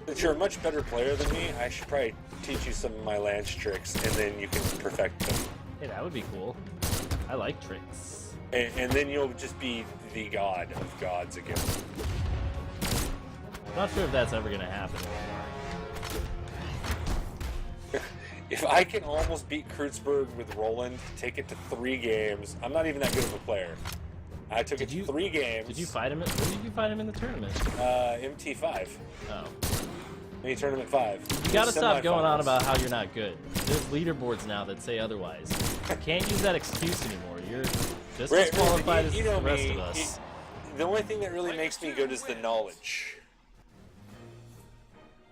D: Since you're a much better player than me, I should probably teach you some of my Lance tricks, and then you can perfect them.
A: Hey, that would be cool. I like tricks.
D: And then you'll just be the god of gods again.
A: I'm not sure if that's ever gonna happen anymore.
D: If I can almost beat Kreutzberg with Roland, take it to 3 games, I'm not even that good of a player. I took it to 3 games.
A: Did you fight him? Where did you fight him in the tournament?
D: MT5.
A: Oh.
D: Mini Tournament 5.
A: You gotta stop going on
D: Semifinals.
A: about how you're not good. There's leaderboards now that say otherwise. You can't use that excuse anymore. You're just as qualified as
D: you know
A: the rest
D: me,
A: of us.
D: The only thing that really makes me good is the knowledge.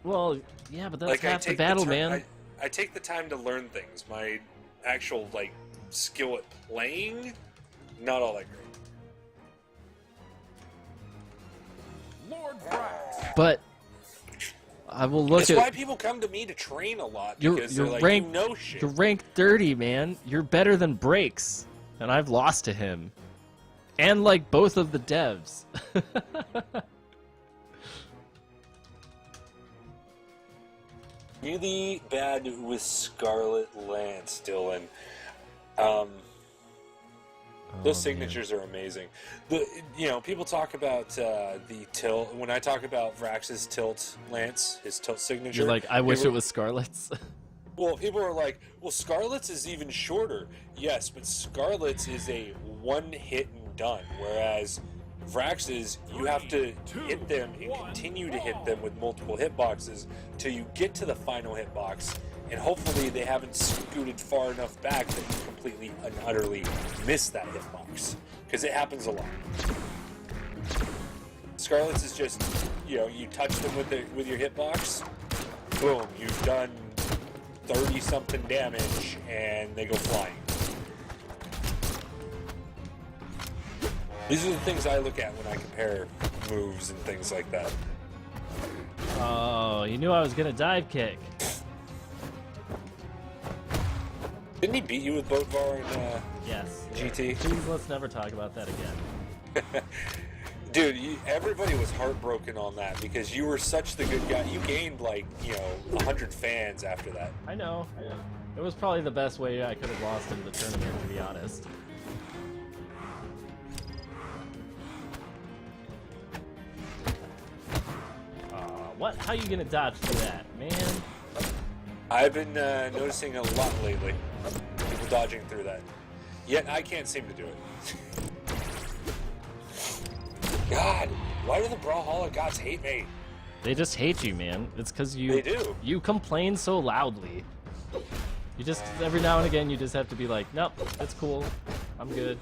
A: Well, yeah, but that's
D: Like
A: half the battle, man.
D: I take the time to learn things. My actual skill at playing, not all that great.
B: Lord Brax.
A: But I will look
D: That's
A: at
D: why people come to me to train a lot, because they're like,
A: rank,
D: you know shit.
A: You're rank 30, man. You're better than Breaks, and I've lost to him, and like both of the devs.
D: Really bad with Scarlet Lance, Dylan. Those signatures are amazing. People talk about the tilt. When I talk about Vrax's tilt Lance, his tilt signature.
A: You're like, I wish
D: people-
A: it was Scarlet's.
D: Well, people are like, well, Scarlet's is even shorter. Yes, but Scarlet's is a one hit and done, whereas Vrax's, you have to hit them and continue to hit them with multiple hitboxes till you get to the final hitbox, and hopefully they haven't scooted far enough back that you completely and utterly miss that hitbox, because it happens a lot. Scarlet's is just, you know, you touch them with your hitbox, boom, you've done 30-something damage, and they go flying. These are the things I look at when I compare moves and things like that.
A: Oh, you knew I was gonna dive kick.
D: Didn't he beat you with Boatvar in
A: Yes.
D: GT?
A: Please, let's never talk about that again.
D: Dude, everybody was heartbroken on that because you were such the good guy. You gained like, 100 fans after that.
A: I know. It was probably the best way I could have lost in the tournament, to be honest. What? How you gonna dodge through that, man?
D: I've been noticing a lot lately. People dodging through that. Yet I can't seem to do it. God, why do the Brawlhalla gods hate me?
A: They just hate you, man. It's because
D: They do.
A: you complain so loudly. You just, every now and again, you just have to be like, nope, it's cool. I'm good.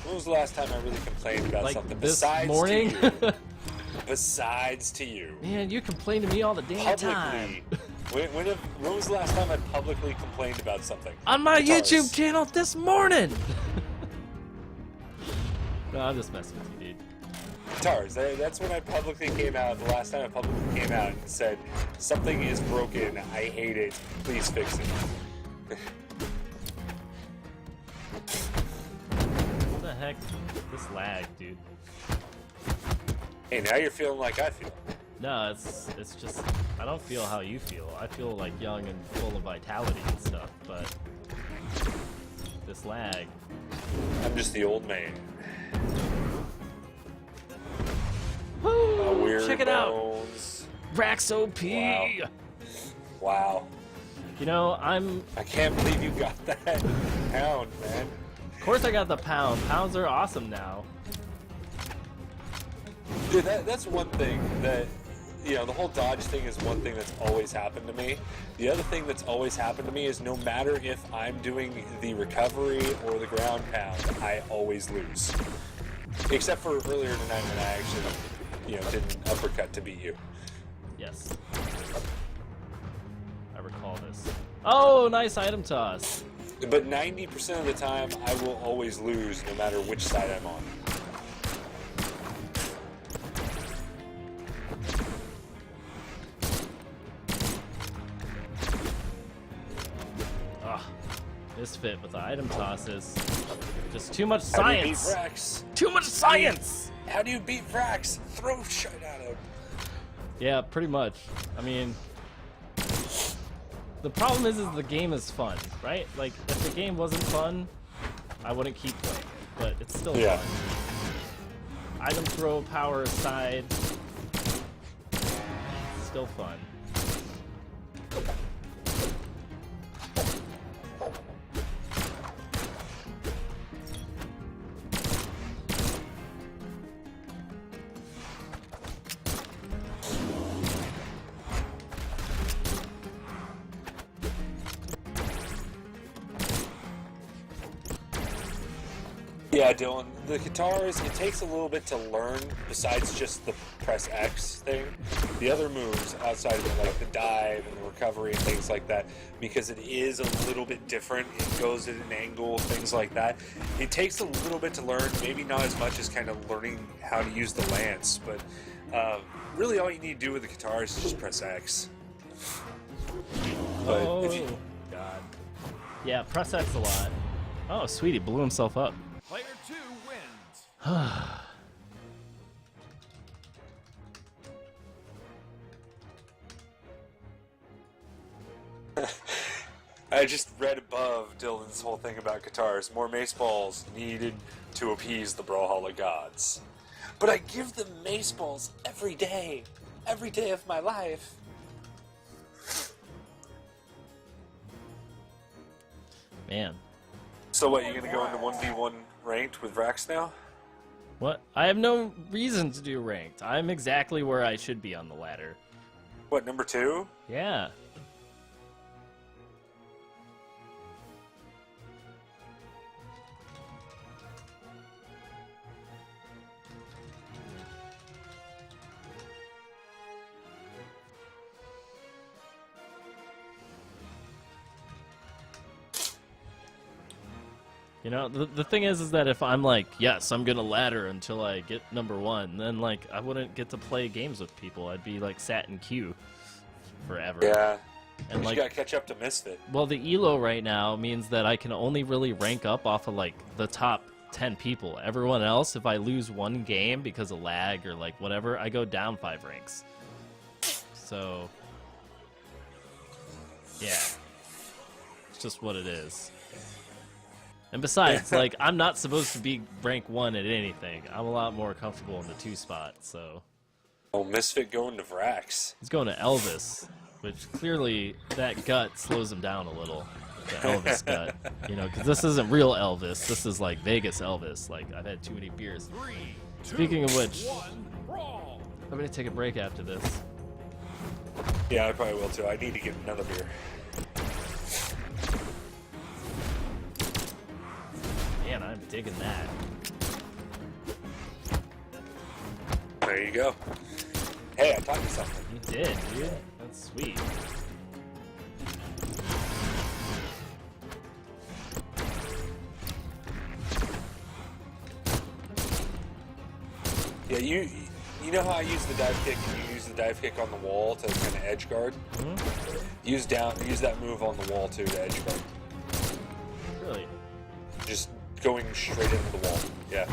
D: When was the last time I really complained about
A: Like
D: something
A: this
D: besides
A: morning?
D: to you? Besides to you.
A: Man, you complain to me all the damn time.
D: Publicly. When was the last time I publicly complained about something?
A: On my
D: Guitars.
A: YouTube channel this morning! No, I'm just messing with you, dude.
D: Guitars. That's when I publicly came out, the last time I publicly came out and said, something is broken, I hate it, please fix it.
A: What the heck? This lag, dude.
D: Hey, now you're feeling like I feel.
A: No, it's just, I don't feel how you feel. I feel like young and full of vitality and stuff, but this lag.
D: I'm just the old man.
A: Woo!
D: Weird
A: Check it out!
D: bones.
A: Rax OP!
D: Wow. Wow.
A: You know,
D: I can't believe you got that pound, man.
A: of course I got the pound. Pounds are awesome now.
D: Dude, that's one thing that, the whole dodge thing is one thing that's always happened to me. The other thing that's always happened to me is no matter if I'm doing the recovery or the ground pound, I always lose. Except for earlier tonight when I actually, did an uppercut to beat you.
A: Yes. I recall this. Oh, nice item toss.
D: But 90% of the time, I will always lose no matter which side I'm on.
A: Misfit with the item tosses. Just too much
D: How do you beat
A: science.
D: Vrax?
A: Too much science.
D: How do you beat Vrax? Throw shit at him.
A: Yeah, pretty much. I mean, the problem is the game is fun, right? Like, if the game wasn't fun, I wouldn't keep playing it. But it's still fun. Item throw power aside, it's still fun.
D: Yeah, Dylan, the guitars, it takes a little bit to learn besides just the press X thing. The other moves outside of it, like the dive and the recovery and things like that, because it is a little bit different. It goes at an angle, things like that. It takes a little bit to learn, maybe not as much as kind of learning how to use the lance, but really all you need to do with the guitars is just press X. But
A: Oh,
D: if you,
A: God. Yeah, press X a lot. Oh, sweetie, blew himself up.
B: Player 2 wins.
D: I just read above Dylan's whole thing about guitars. More mace balls needed to appease the Brawlhalla gods. But I give them mace balls every day of my life.
A: Man.
D: So what, you gonna go into 1v1 ranked with Vrax now?
A: What? I have no reason to do ranked. I'm exactly where I should be on the ladder.
D: What, number 2?
A: Yeah. You know, the thing is that if I'm like, yes, I'm gonna ladder until I get number 1, then like I wouldn't get to play games with people. I'd be like sat in queue forever.
D: Yeah.
A: And
D: You
A: like,
D: gotta catch up to Misfit.
A: well, the elo right now means that I can only really rank up off of like the top 10 people. Everyone else, if I lose one game because of lag or like whatever, I go down 5 ranks. So, yeah, it's just what it is. And besides, like, I'm not supposed to be rank 1 at anything. I'm a lot more comfortable in the 2 spot, so.
D: Oh, Misfit going to Vrax.
A: He's going to Elvis, which clearly that gut slows him down a little. The Elvis gut. You know, because this isn't real Elvis. This is like Vegas Elvis. Like, I've had too many beers.
B: 3, 2,
A: Speaking of which,
B: 1, brawl.
A: I'm going to take a break after this.
D: Yeah, I probably will too. I need to get another beer.
A: Man, I'm digging that.
D: There you go. Hey, I taught you something.
A: You did, dude. That's sweet.
D: Yeah, you know how I use the dive kick and you use the dive kick on the wall to kind of edge guard? Use that move on the wall too to edge guard.
A: Really?
D: Just going straight into the wall. Yeah.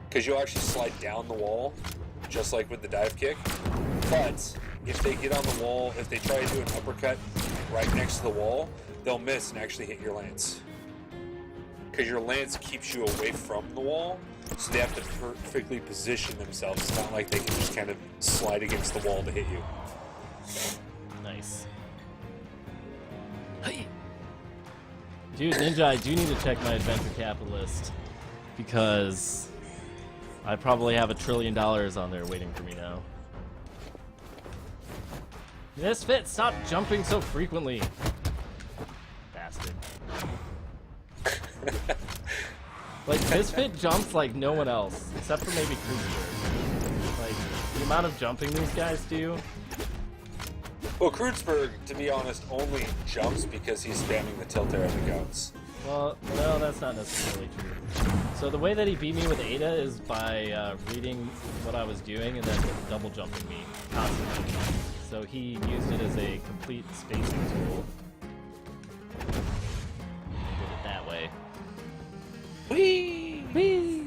D: Because you'll actually slide down the wall, just like with the dive kick. But if they get on the wall, if they try to do an uppercut right next to the wall, they'll miss and actually hit your lance. Because your lance keeps you away from the wall, so they have to perfectly position themselves. It's not like they can just kind of slide against the wall to hit you.
A: Nice. Hey. Dude, Ninja, I do need to check my Adventure Capitalist because I probably have $1 trillion on there waiting for me now. Misfit, stop jumping so frequently. Bastard. Like, Misfit jumps like no one else, except for maybe Cruiser. Like, the amount of jumping these guys do.
D: Well, Kreutzberg, to be honest, only jumps because he's spamming the tilt air at the guns.
A: Well, no, that's not necessarily true. So the way that he beat me with Ada is by reading what I was doing and then double jumping me constantly. So he used it as a complete spacing tool. He did it that way. Whee! Whee!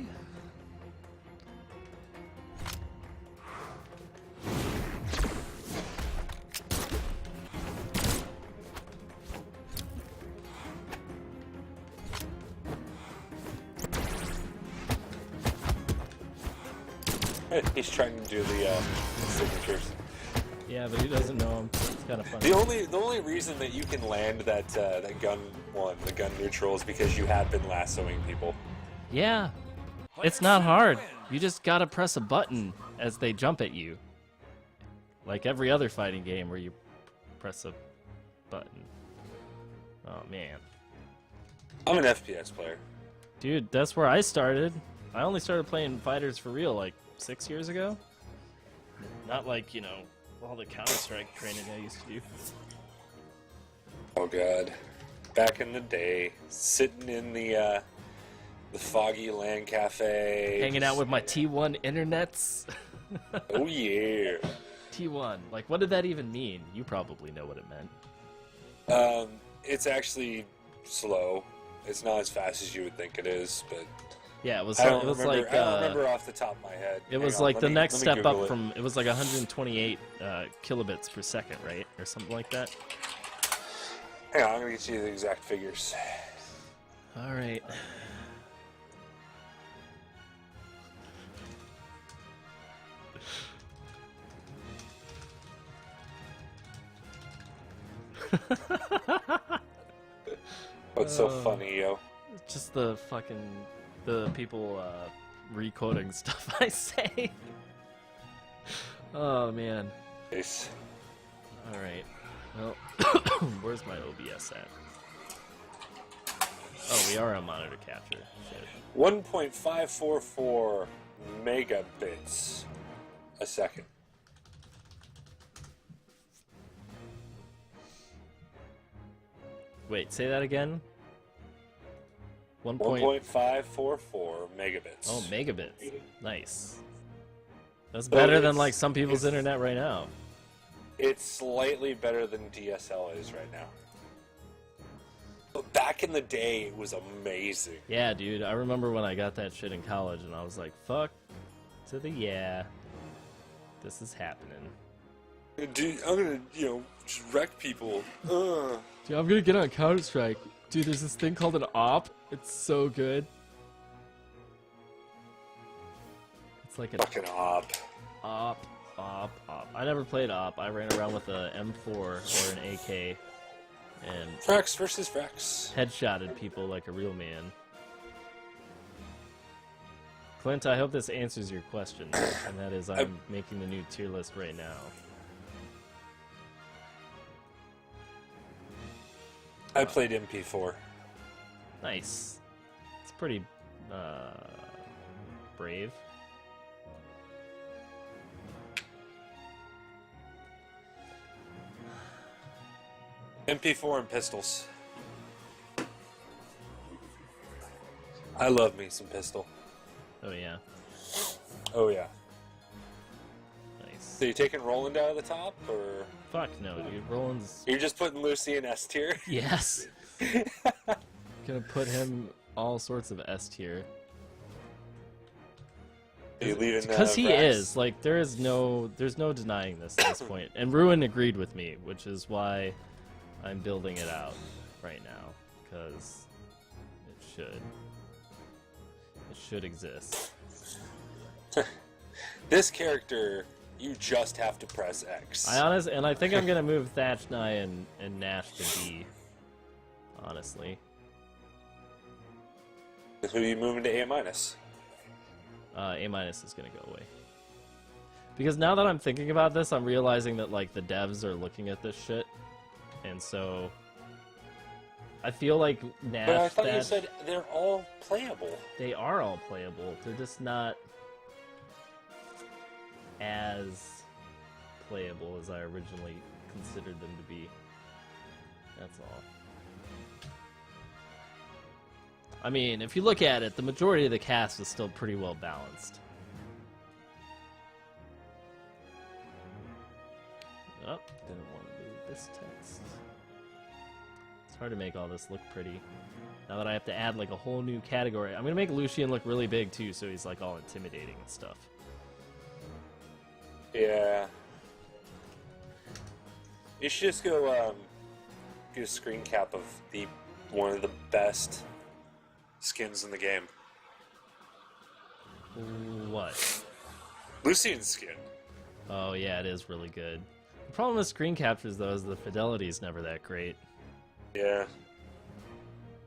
D: He's trying to do the signatures.
A: Yeah, but he doesn't know him. It's kind of funny.
D: The only reason that you can land that that gun one, the gun neutral, is because you have been lassoing people.
A: Yeah. It's not hard. You just gotta press a button as they jump at you. Like every other fighting game where you press a button. Oh, man.
D: I'm an FPS player.
A: Dude, that's where I started. I only started playing fighters for real like 6 years ago. Not like, you know, all the Counter-Strike training I used to do.
D: Oh god, back in the day, sitting in the foggy LAN cafe,
A: Hanging out with my T1 internets.
D: Oh yeah.
A: T1, like what did that even mean? You probably know what it meant.
D: It's actually slow. It's not as fast as you would think it is, but
A: Yeah, it was.
D: I don't
A: It was
D: remember.
A: like.
D: I don't remember off the top of my head.
A: It was
D: Hang on,
A: like
D: let
A: the
D: me-
A: next
D: let me
A: step
D: Google
A: up
D: it.
A: from. It was like 128 kilobits per second, right, or something like that.
D: Hang on, I'm gonna get you the exact figures.
A: All right.
D: What's so funny, yo?
A: Just the people recoding stuff I say. Oh man.
D: Nice.
A: All right. Well, where's my OBS at? Oh, we are on monitor capture. Shit.
D: 1.544 megabits a second.
A: Wait, say that again.
D: 1.544 megabits.
A: Oh, megabits. Nice. That's better than
D: it's-
A: like some people's
D: it's-
A: internet right now.
D: It's slightly better than DSL is right now. But back in the day, it was amazing.
A: Yeah, dude. I remember when I got that shit in college, and I was like, "Fuck to the yeah, this is happening."
D: Dude, I'm gonna, just wreck people.
A: Dude, I'm gonna get on Counter Strike. Dude, there's this thing called an op. It's so good. It's like an
D: Fucking op.
A: op. I never played op. I ran around with a M4 or an AK and
D: Frax versus Frax.
A: headshotted people like a real man. Clint, I hope this answers your question, and that is I'm making the new tier list right now.
D: I played MP4.
A: Nice. It's pretty brave.
D: MP4 and pistols. I love me some pistol.
A: Oh yeah.
D: Oh yeah.
A: Nice.
D: So you taking Roland out of the top, or
A: Fuck no, dude. Roland's
D: you're just putting Lucy in S tier?
A: yes. Gonna put him all sorts of S tier.
D: Are you leaving?
A: Because he
D: Frax?
A: is like there's no denying this at this point. And Ruin agreed with me, which is why I'm building it out right now, because it should exist.
D: This character, you just have to press X.
A: I think I'm gonna move Thatch Nye and Nash to B. Honestly,
D: Who are you moving to A minus?
A: A minus is gonna go away. Because now that I'm thinking about this, I'm realizing that like the devs are looking at this shit, and so I feel like Nash.
D: But I thought you
A: Thatch,
D: said they're all playable.
A: they are all playable. They're just not as playable as I originally considered them to be. That's all. I mean, if you look at it, the majority of the cast is still pretty well balanced. Oh, didn't want to move this text. It's hard to make all this look pretty. Now that I have to add like a whole new category. I'm gonna make Lucian look really big too, so he's like all intimidating and stuff.
D: Yeah. You should just go get a screen cap of one of the best skins in the game.
A: What?
D: Lucian's skin.
A: Oh yeah, it is really good. The problem with screen captures though is the fidelity is never that great.
D: Yeah.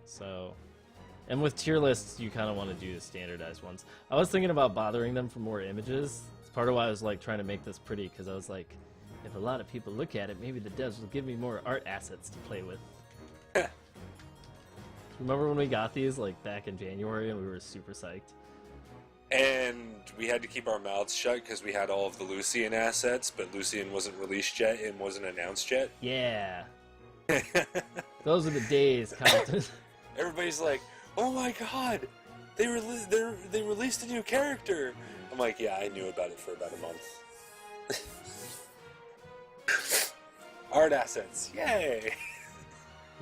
A: So, and with tier lists, you kind of want to do the standardized ones. I was thinking about bothering them for more images. It's part of why I was like trying to make this pretty, because I was like, if a lot of people look at it, maybe the devs will give me more art assets to play with. Remember when we got these like back in January and we were super psyched?
D: And we had to keep our mouths shut because we had all of the Lucian assets, but Lucian wasn't released yet and wasn't announced yet.
A: Yeah, those are the days, Compton.
D: Everybody's like, "Oh my god, they released a new character." I'm like, "Yeah, I knew about it for about a month." Art assets, yay!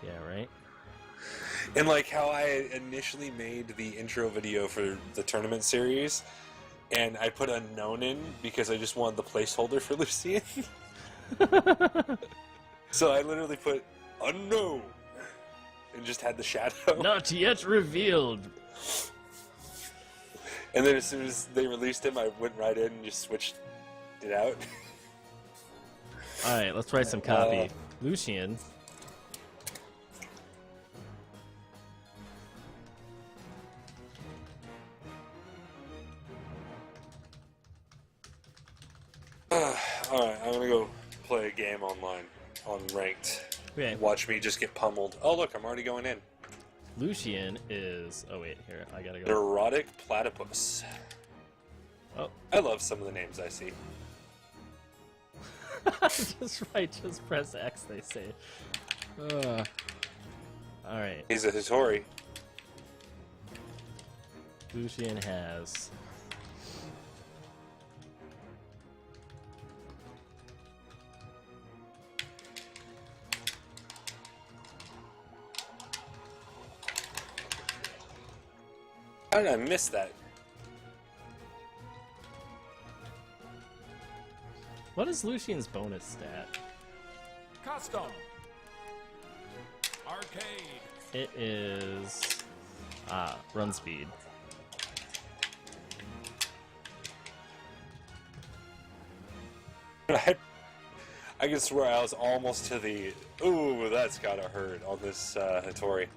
A: Yeah, right.
D: And like how I initially made the intro video for the tournament series, and I put unknown in because I just wanted the placeholder for Lucian. So I literally put unknown and just had the shadow.
A: Not yet revealed.
D: And then as soon as they released him, I went right in and just switched it out.
A: All right, let's write some copy. Lucian.
D: Alright, I'm gonna go play a game online on ranked.
A: Okay.
D: Watch me just get pummeled. Oh look, I'm already going in.
A: Lucian is. Oh wait, here I gotta go.
D: Neurotic platypus.
A: Oh,
D: I love some of the names I see.
A: just right. Just press X. They say. All right.
D: He's a Hitori.
A: Lucian has.
D: How did I miss that?
A: What is Lucian's bonus stat?
B: Custom. Arcade.
A: It is run speed.
D: I can swear I was almost to the ooh, that's gotta hurt on this Hattori.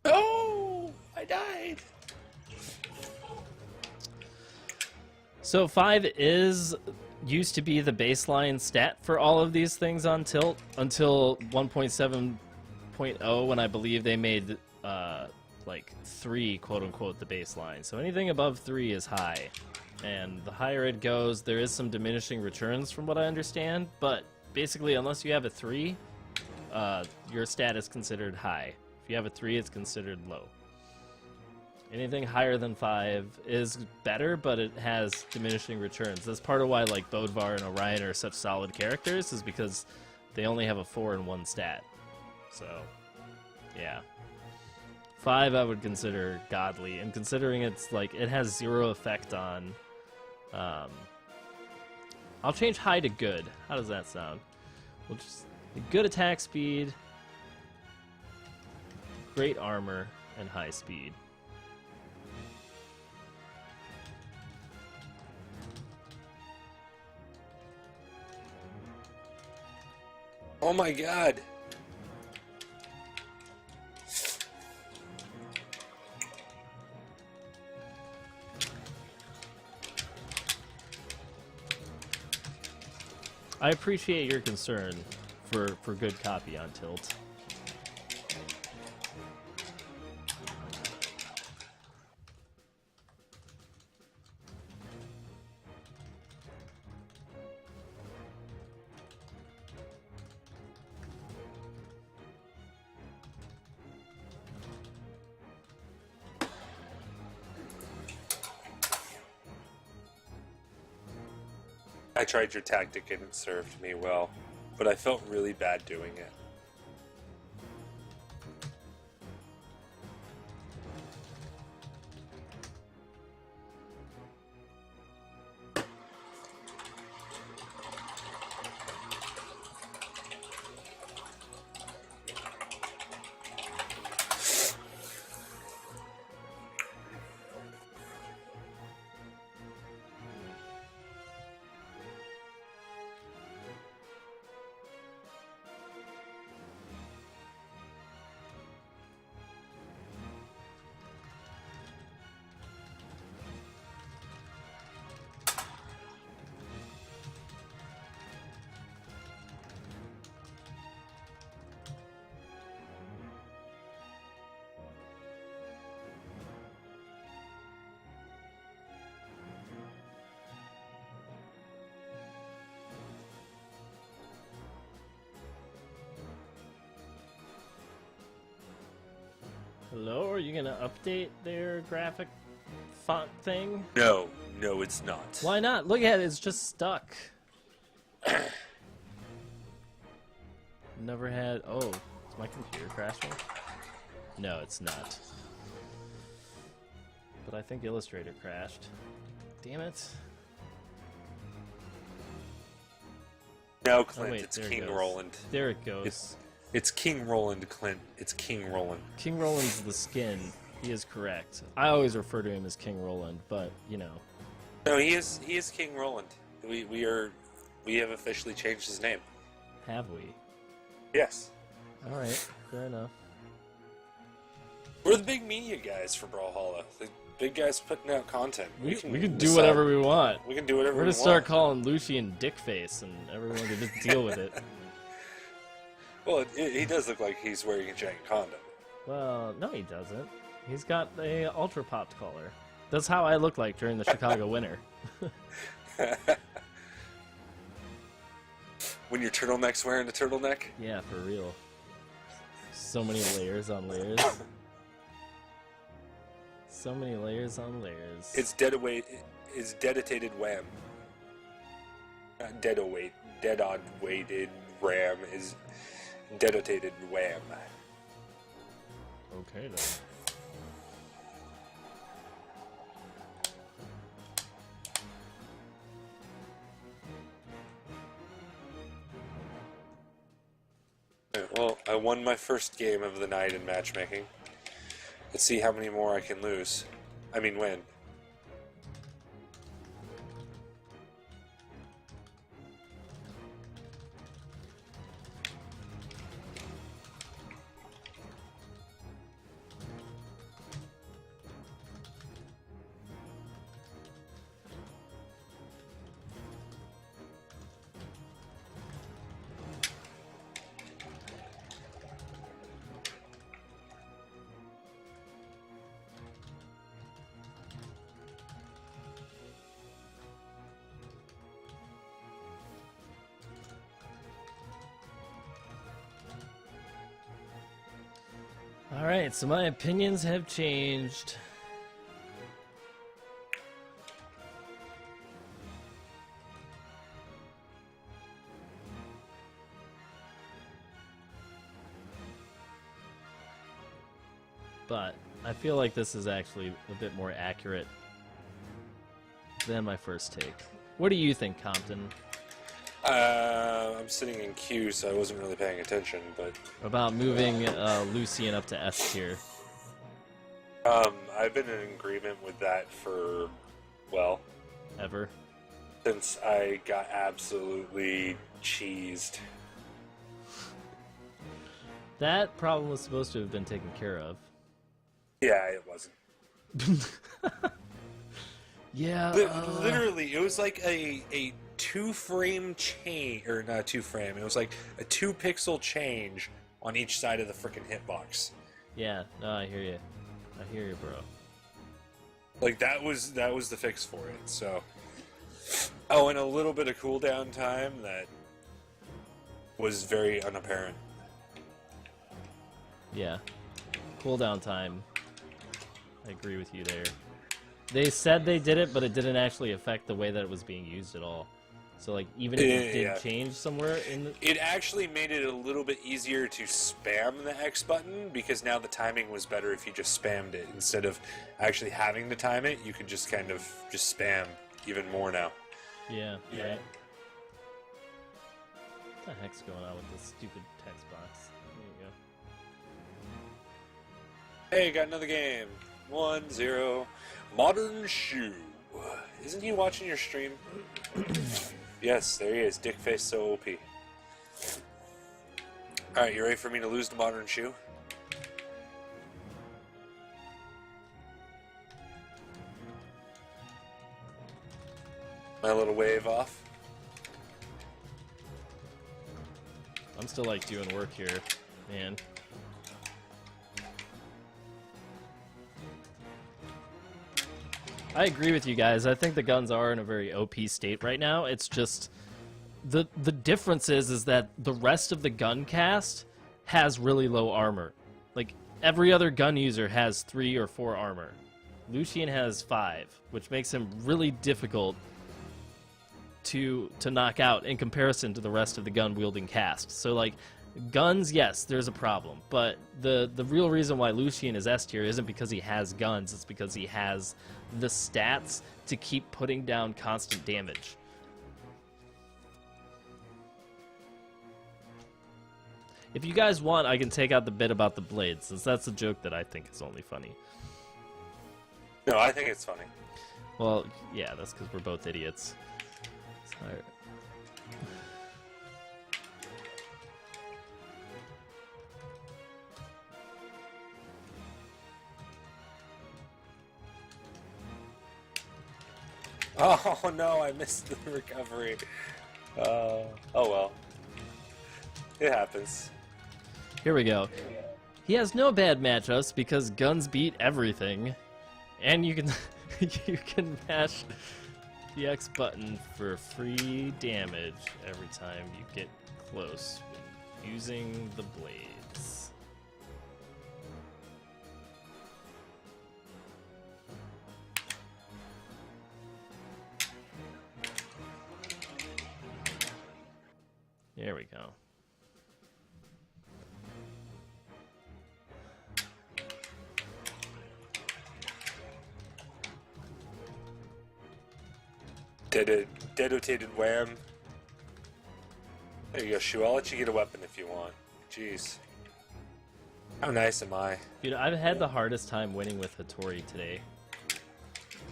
D: Oh, I died.
A: So 5 used to be the baseline stat for all of these things on Tilt until 1.7.0 when I believe they made like 3 quote unquote the baseline. So anything above 3 is high. And the higher it goes, there is some diminishing returns from what I understand, but basically unless you have a 3, your stat is considered high. If you have a 3, it's considered low. Anything higher than 5 is better, but it has diminishing returns. That's part of why like Bodvar and Orion are such solid characters, is because they only have a 4 and 1 stat. So, yeah. 5 I would consider godly, and considering it's like it has 0 effect on. I'll change high to good. How does that sound? We'll just good attack speed, great armor, and high speed.
D: Oh my god.
A: I appreciate your concern for good copy on Tilt.
D: I tried your tactic and it served me well, but I felt really bad doing it.
A: Hello, are you gonna update their graphic font thing?
D: No, it's not.
A: Why not? Look at it, it's just stuck. Never had. Oh, is my computer crashing? No, it's not. But I think Illustrator crashed. Damn it.
D: No,
A: Oh,
D: Clint,
A: wait,
D: it's
A: there it
D: King
A: goes.
D: Roland.
A: There it goes.
D: It's King Roland, Clint. It's King Roland.
A: King Roland's the skin. He is correct. I always refer to him as King Roland, but you know.
D: No, he is King Roland. We have officially changed his name.
A: Have we?
D: Yes.
A: Alright, fair enough.
D: We're the big media guys for Brawlhalla. big guy's putting out content.
A: We can do
D: decide.
A: whatever we want.
D: We can do whatever
A: We're
D: we
A: gonna start
D: want.
A: calling Lucian Dickface, and everyone can just deal with it.
D: Well, he does look like he's wearing a giant condom.
A: Well, no, he doesn't. He's got a ultra popped collar. That's how I look like during the Chicago winter.
D: When your turtleneck's wearing a turtleneck?
A: Yeah, for real. So many layers on layers. So many layers on layers.
D: It's dedicated wham. Not dead-o-weight. Dead-on-weighted ram is dedicated wham.
A: Okay, then.
D: Well, I won my first game of the night in matchmaking. Let's see how many more I can lose. I mean, win.
A: Alright, so my opinions have changed. But I feel like this is actually a bit more accurate than my first take. What do you think, Compton?
D: I'm sitting in queue, so I wasn't really paying attention, but...
A: About moving Lucian up to S tier.
D: I've been in agreement with that for, well...
A: Ever?
D: Since I got absolutely cheesed.
A: That problem was supposed to have been taken care of.
D: Yeah, it wasn't.
A: Yeah.
D: Literally, it was like a 2-frame change, or not 2-frame. It was like a 2-pixel change on each side of the frickin' hitbox.
A: Yeah. No, I hear you. I hear you, bro.
D: Like that was the fix for it. So, oh, and a little bit of cooldown time that was very unapparent.
A: Yeah. Cooldown time. I agree with you there. They said they did it, but it didn't actually affect the way that it was being used at all. So, like, even if it did change somewhere in the...
D: It actually made it a little bit easier to spam the X button, because now the timing was better if you just spammed it. Instead of actually having to time it, you could just kind of just spam even more now.
A: Yeah,
D: Yeah.
A: right. What the heck's going on with this stupid text box? There you go.
D: Hey, got another game. 1-0. Modern Shoe. Isn't he watching your stream? Yes, there he is. Dickface so OP. Alright, you ready for me to lose to Modern Shoe? My little wave off.
A: I'm still, like, doing work here, man. I agree with you guys. I think the guns are in a very OP state right now. It's just the difference is that the rest of the gun cast has really low armor. Like every other gun user has 3 or 4 armor. Lucian has 5, which makes him really difficult to knock out in comparison to the rest of the gun wielding cast. So like guns, yes, there's a problem, but the real reason why Lucian is S tier isn't because he has guns, it's because he has the stats to keep putting down constant damage. If you guys want, I can take out the bit about the blades, since that's a joke that I think is only funny.
D: No, I think it's funny.
A: Well, yeah, that's because we're both idiots. Sorry.
D: Oh no, I missed the recovery. Oh well. It happens.
A: Here we go. He has no bad matchups because guns beat everything. And you can you can mash the X button for free damage every time you get close when using the blades. There we go.
D: Detonated wham. There you go, Shu. I'll let you get a weapon if you want. Jeez. How nice am I?
A: Dude, I've had the hardest time winning with Hattori today.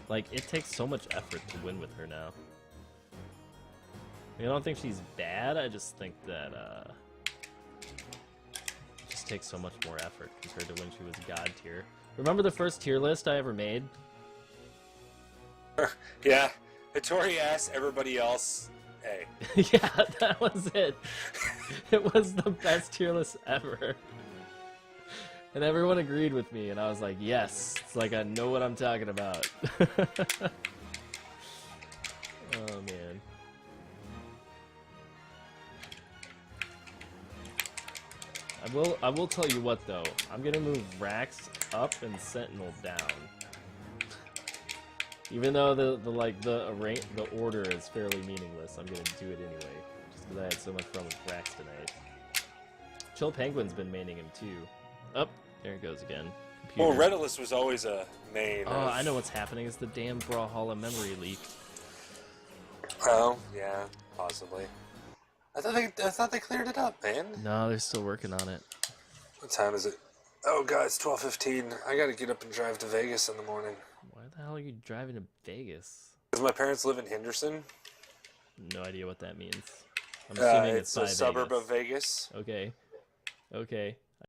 A: Like, it takes so much effort to win with her now. I mean, I don't think she's bad, I just think that, it just takes so much more effort compared to when she was God tier. Remember the first tier list I ever made?
D: Yeah. Hattori asked everybody else, hey.
A: Yeah, that was it. It was the best tier list ever. And everyone agreed with me, and I was like, yes. It's like I know what I'm talking about. Oh, man. I will tell you what, though. I'm going to move Rax up and Sentinel down. Even though the order is fairly meaningless, I'm gonna do it anyway. Just because I had so much fun with Rax tonight. Chill Penguin's been maining him too. Up, there it goes again.
D: Well,
A: Computer.
D: Redalus was always a main.
A: Oh, I know what's happening. It's the damn Brawlhalla memory leak.
D: Oh, yeah, possibly. I thought they cleared it up, man.
A: No, they're still working on it.
D: What time is it? Oh god, it's 12:15. I gotta get up and drive to Vegas in the morning.
A: Why the hell are you driving to Vegas?
D: Because my parents live in Henderson.
A: No idea what that means. I'm assuming
D: It's a
A: by
D: suburb
A: Vegas.
D: of Vegas.
A: Okay. Okay.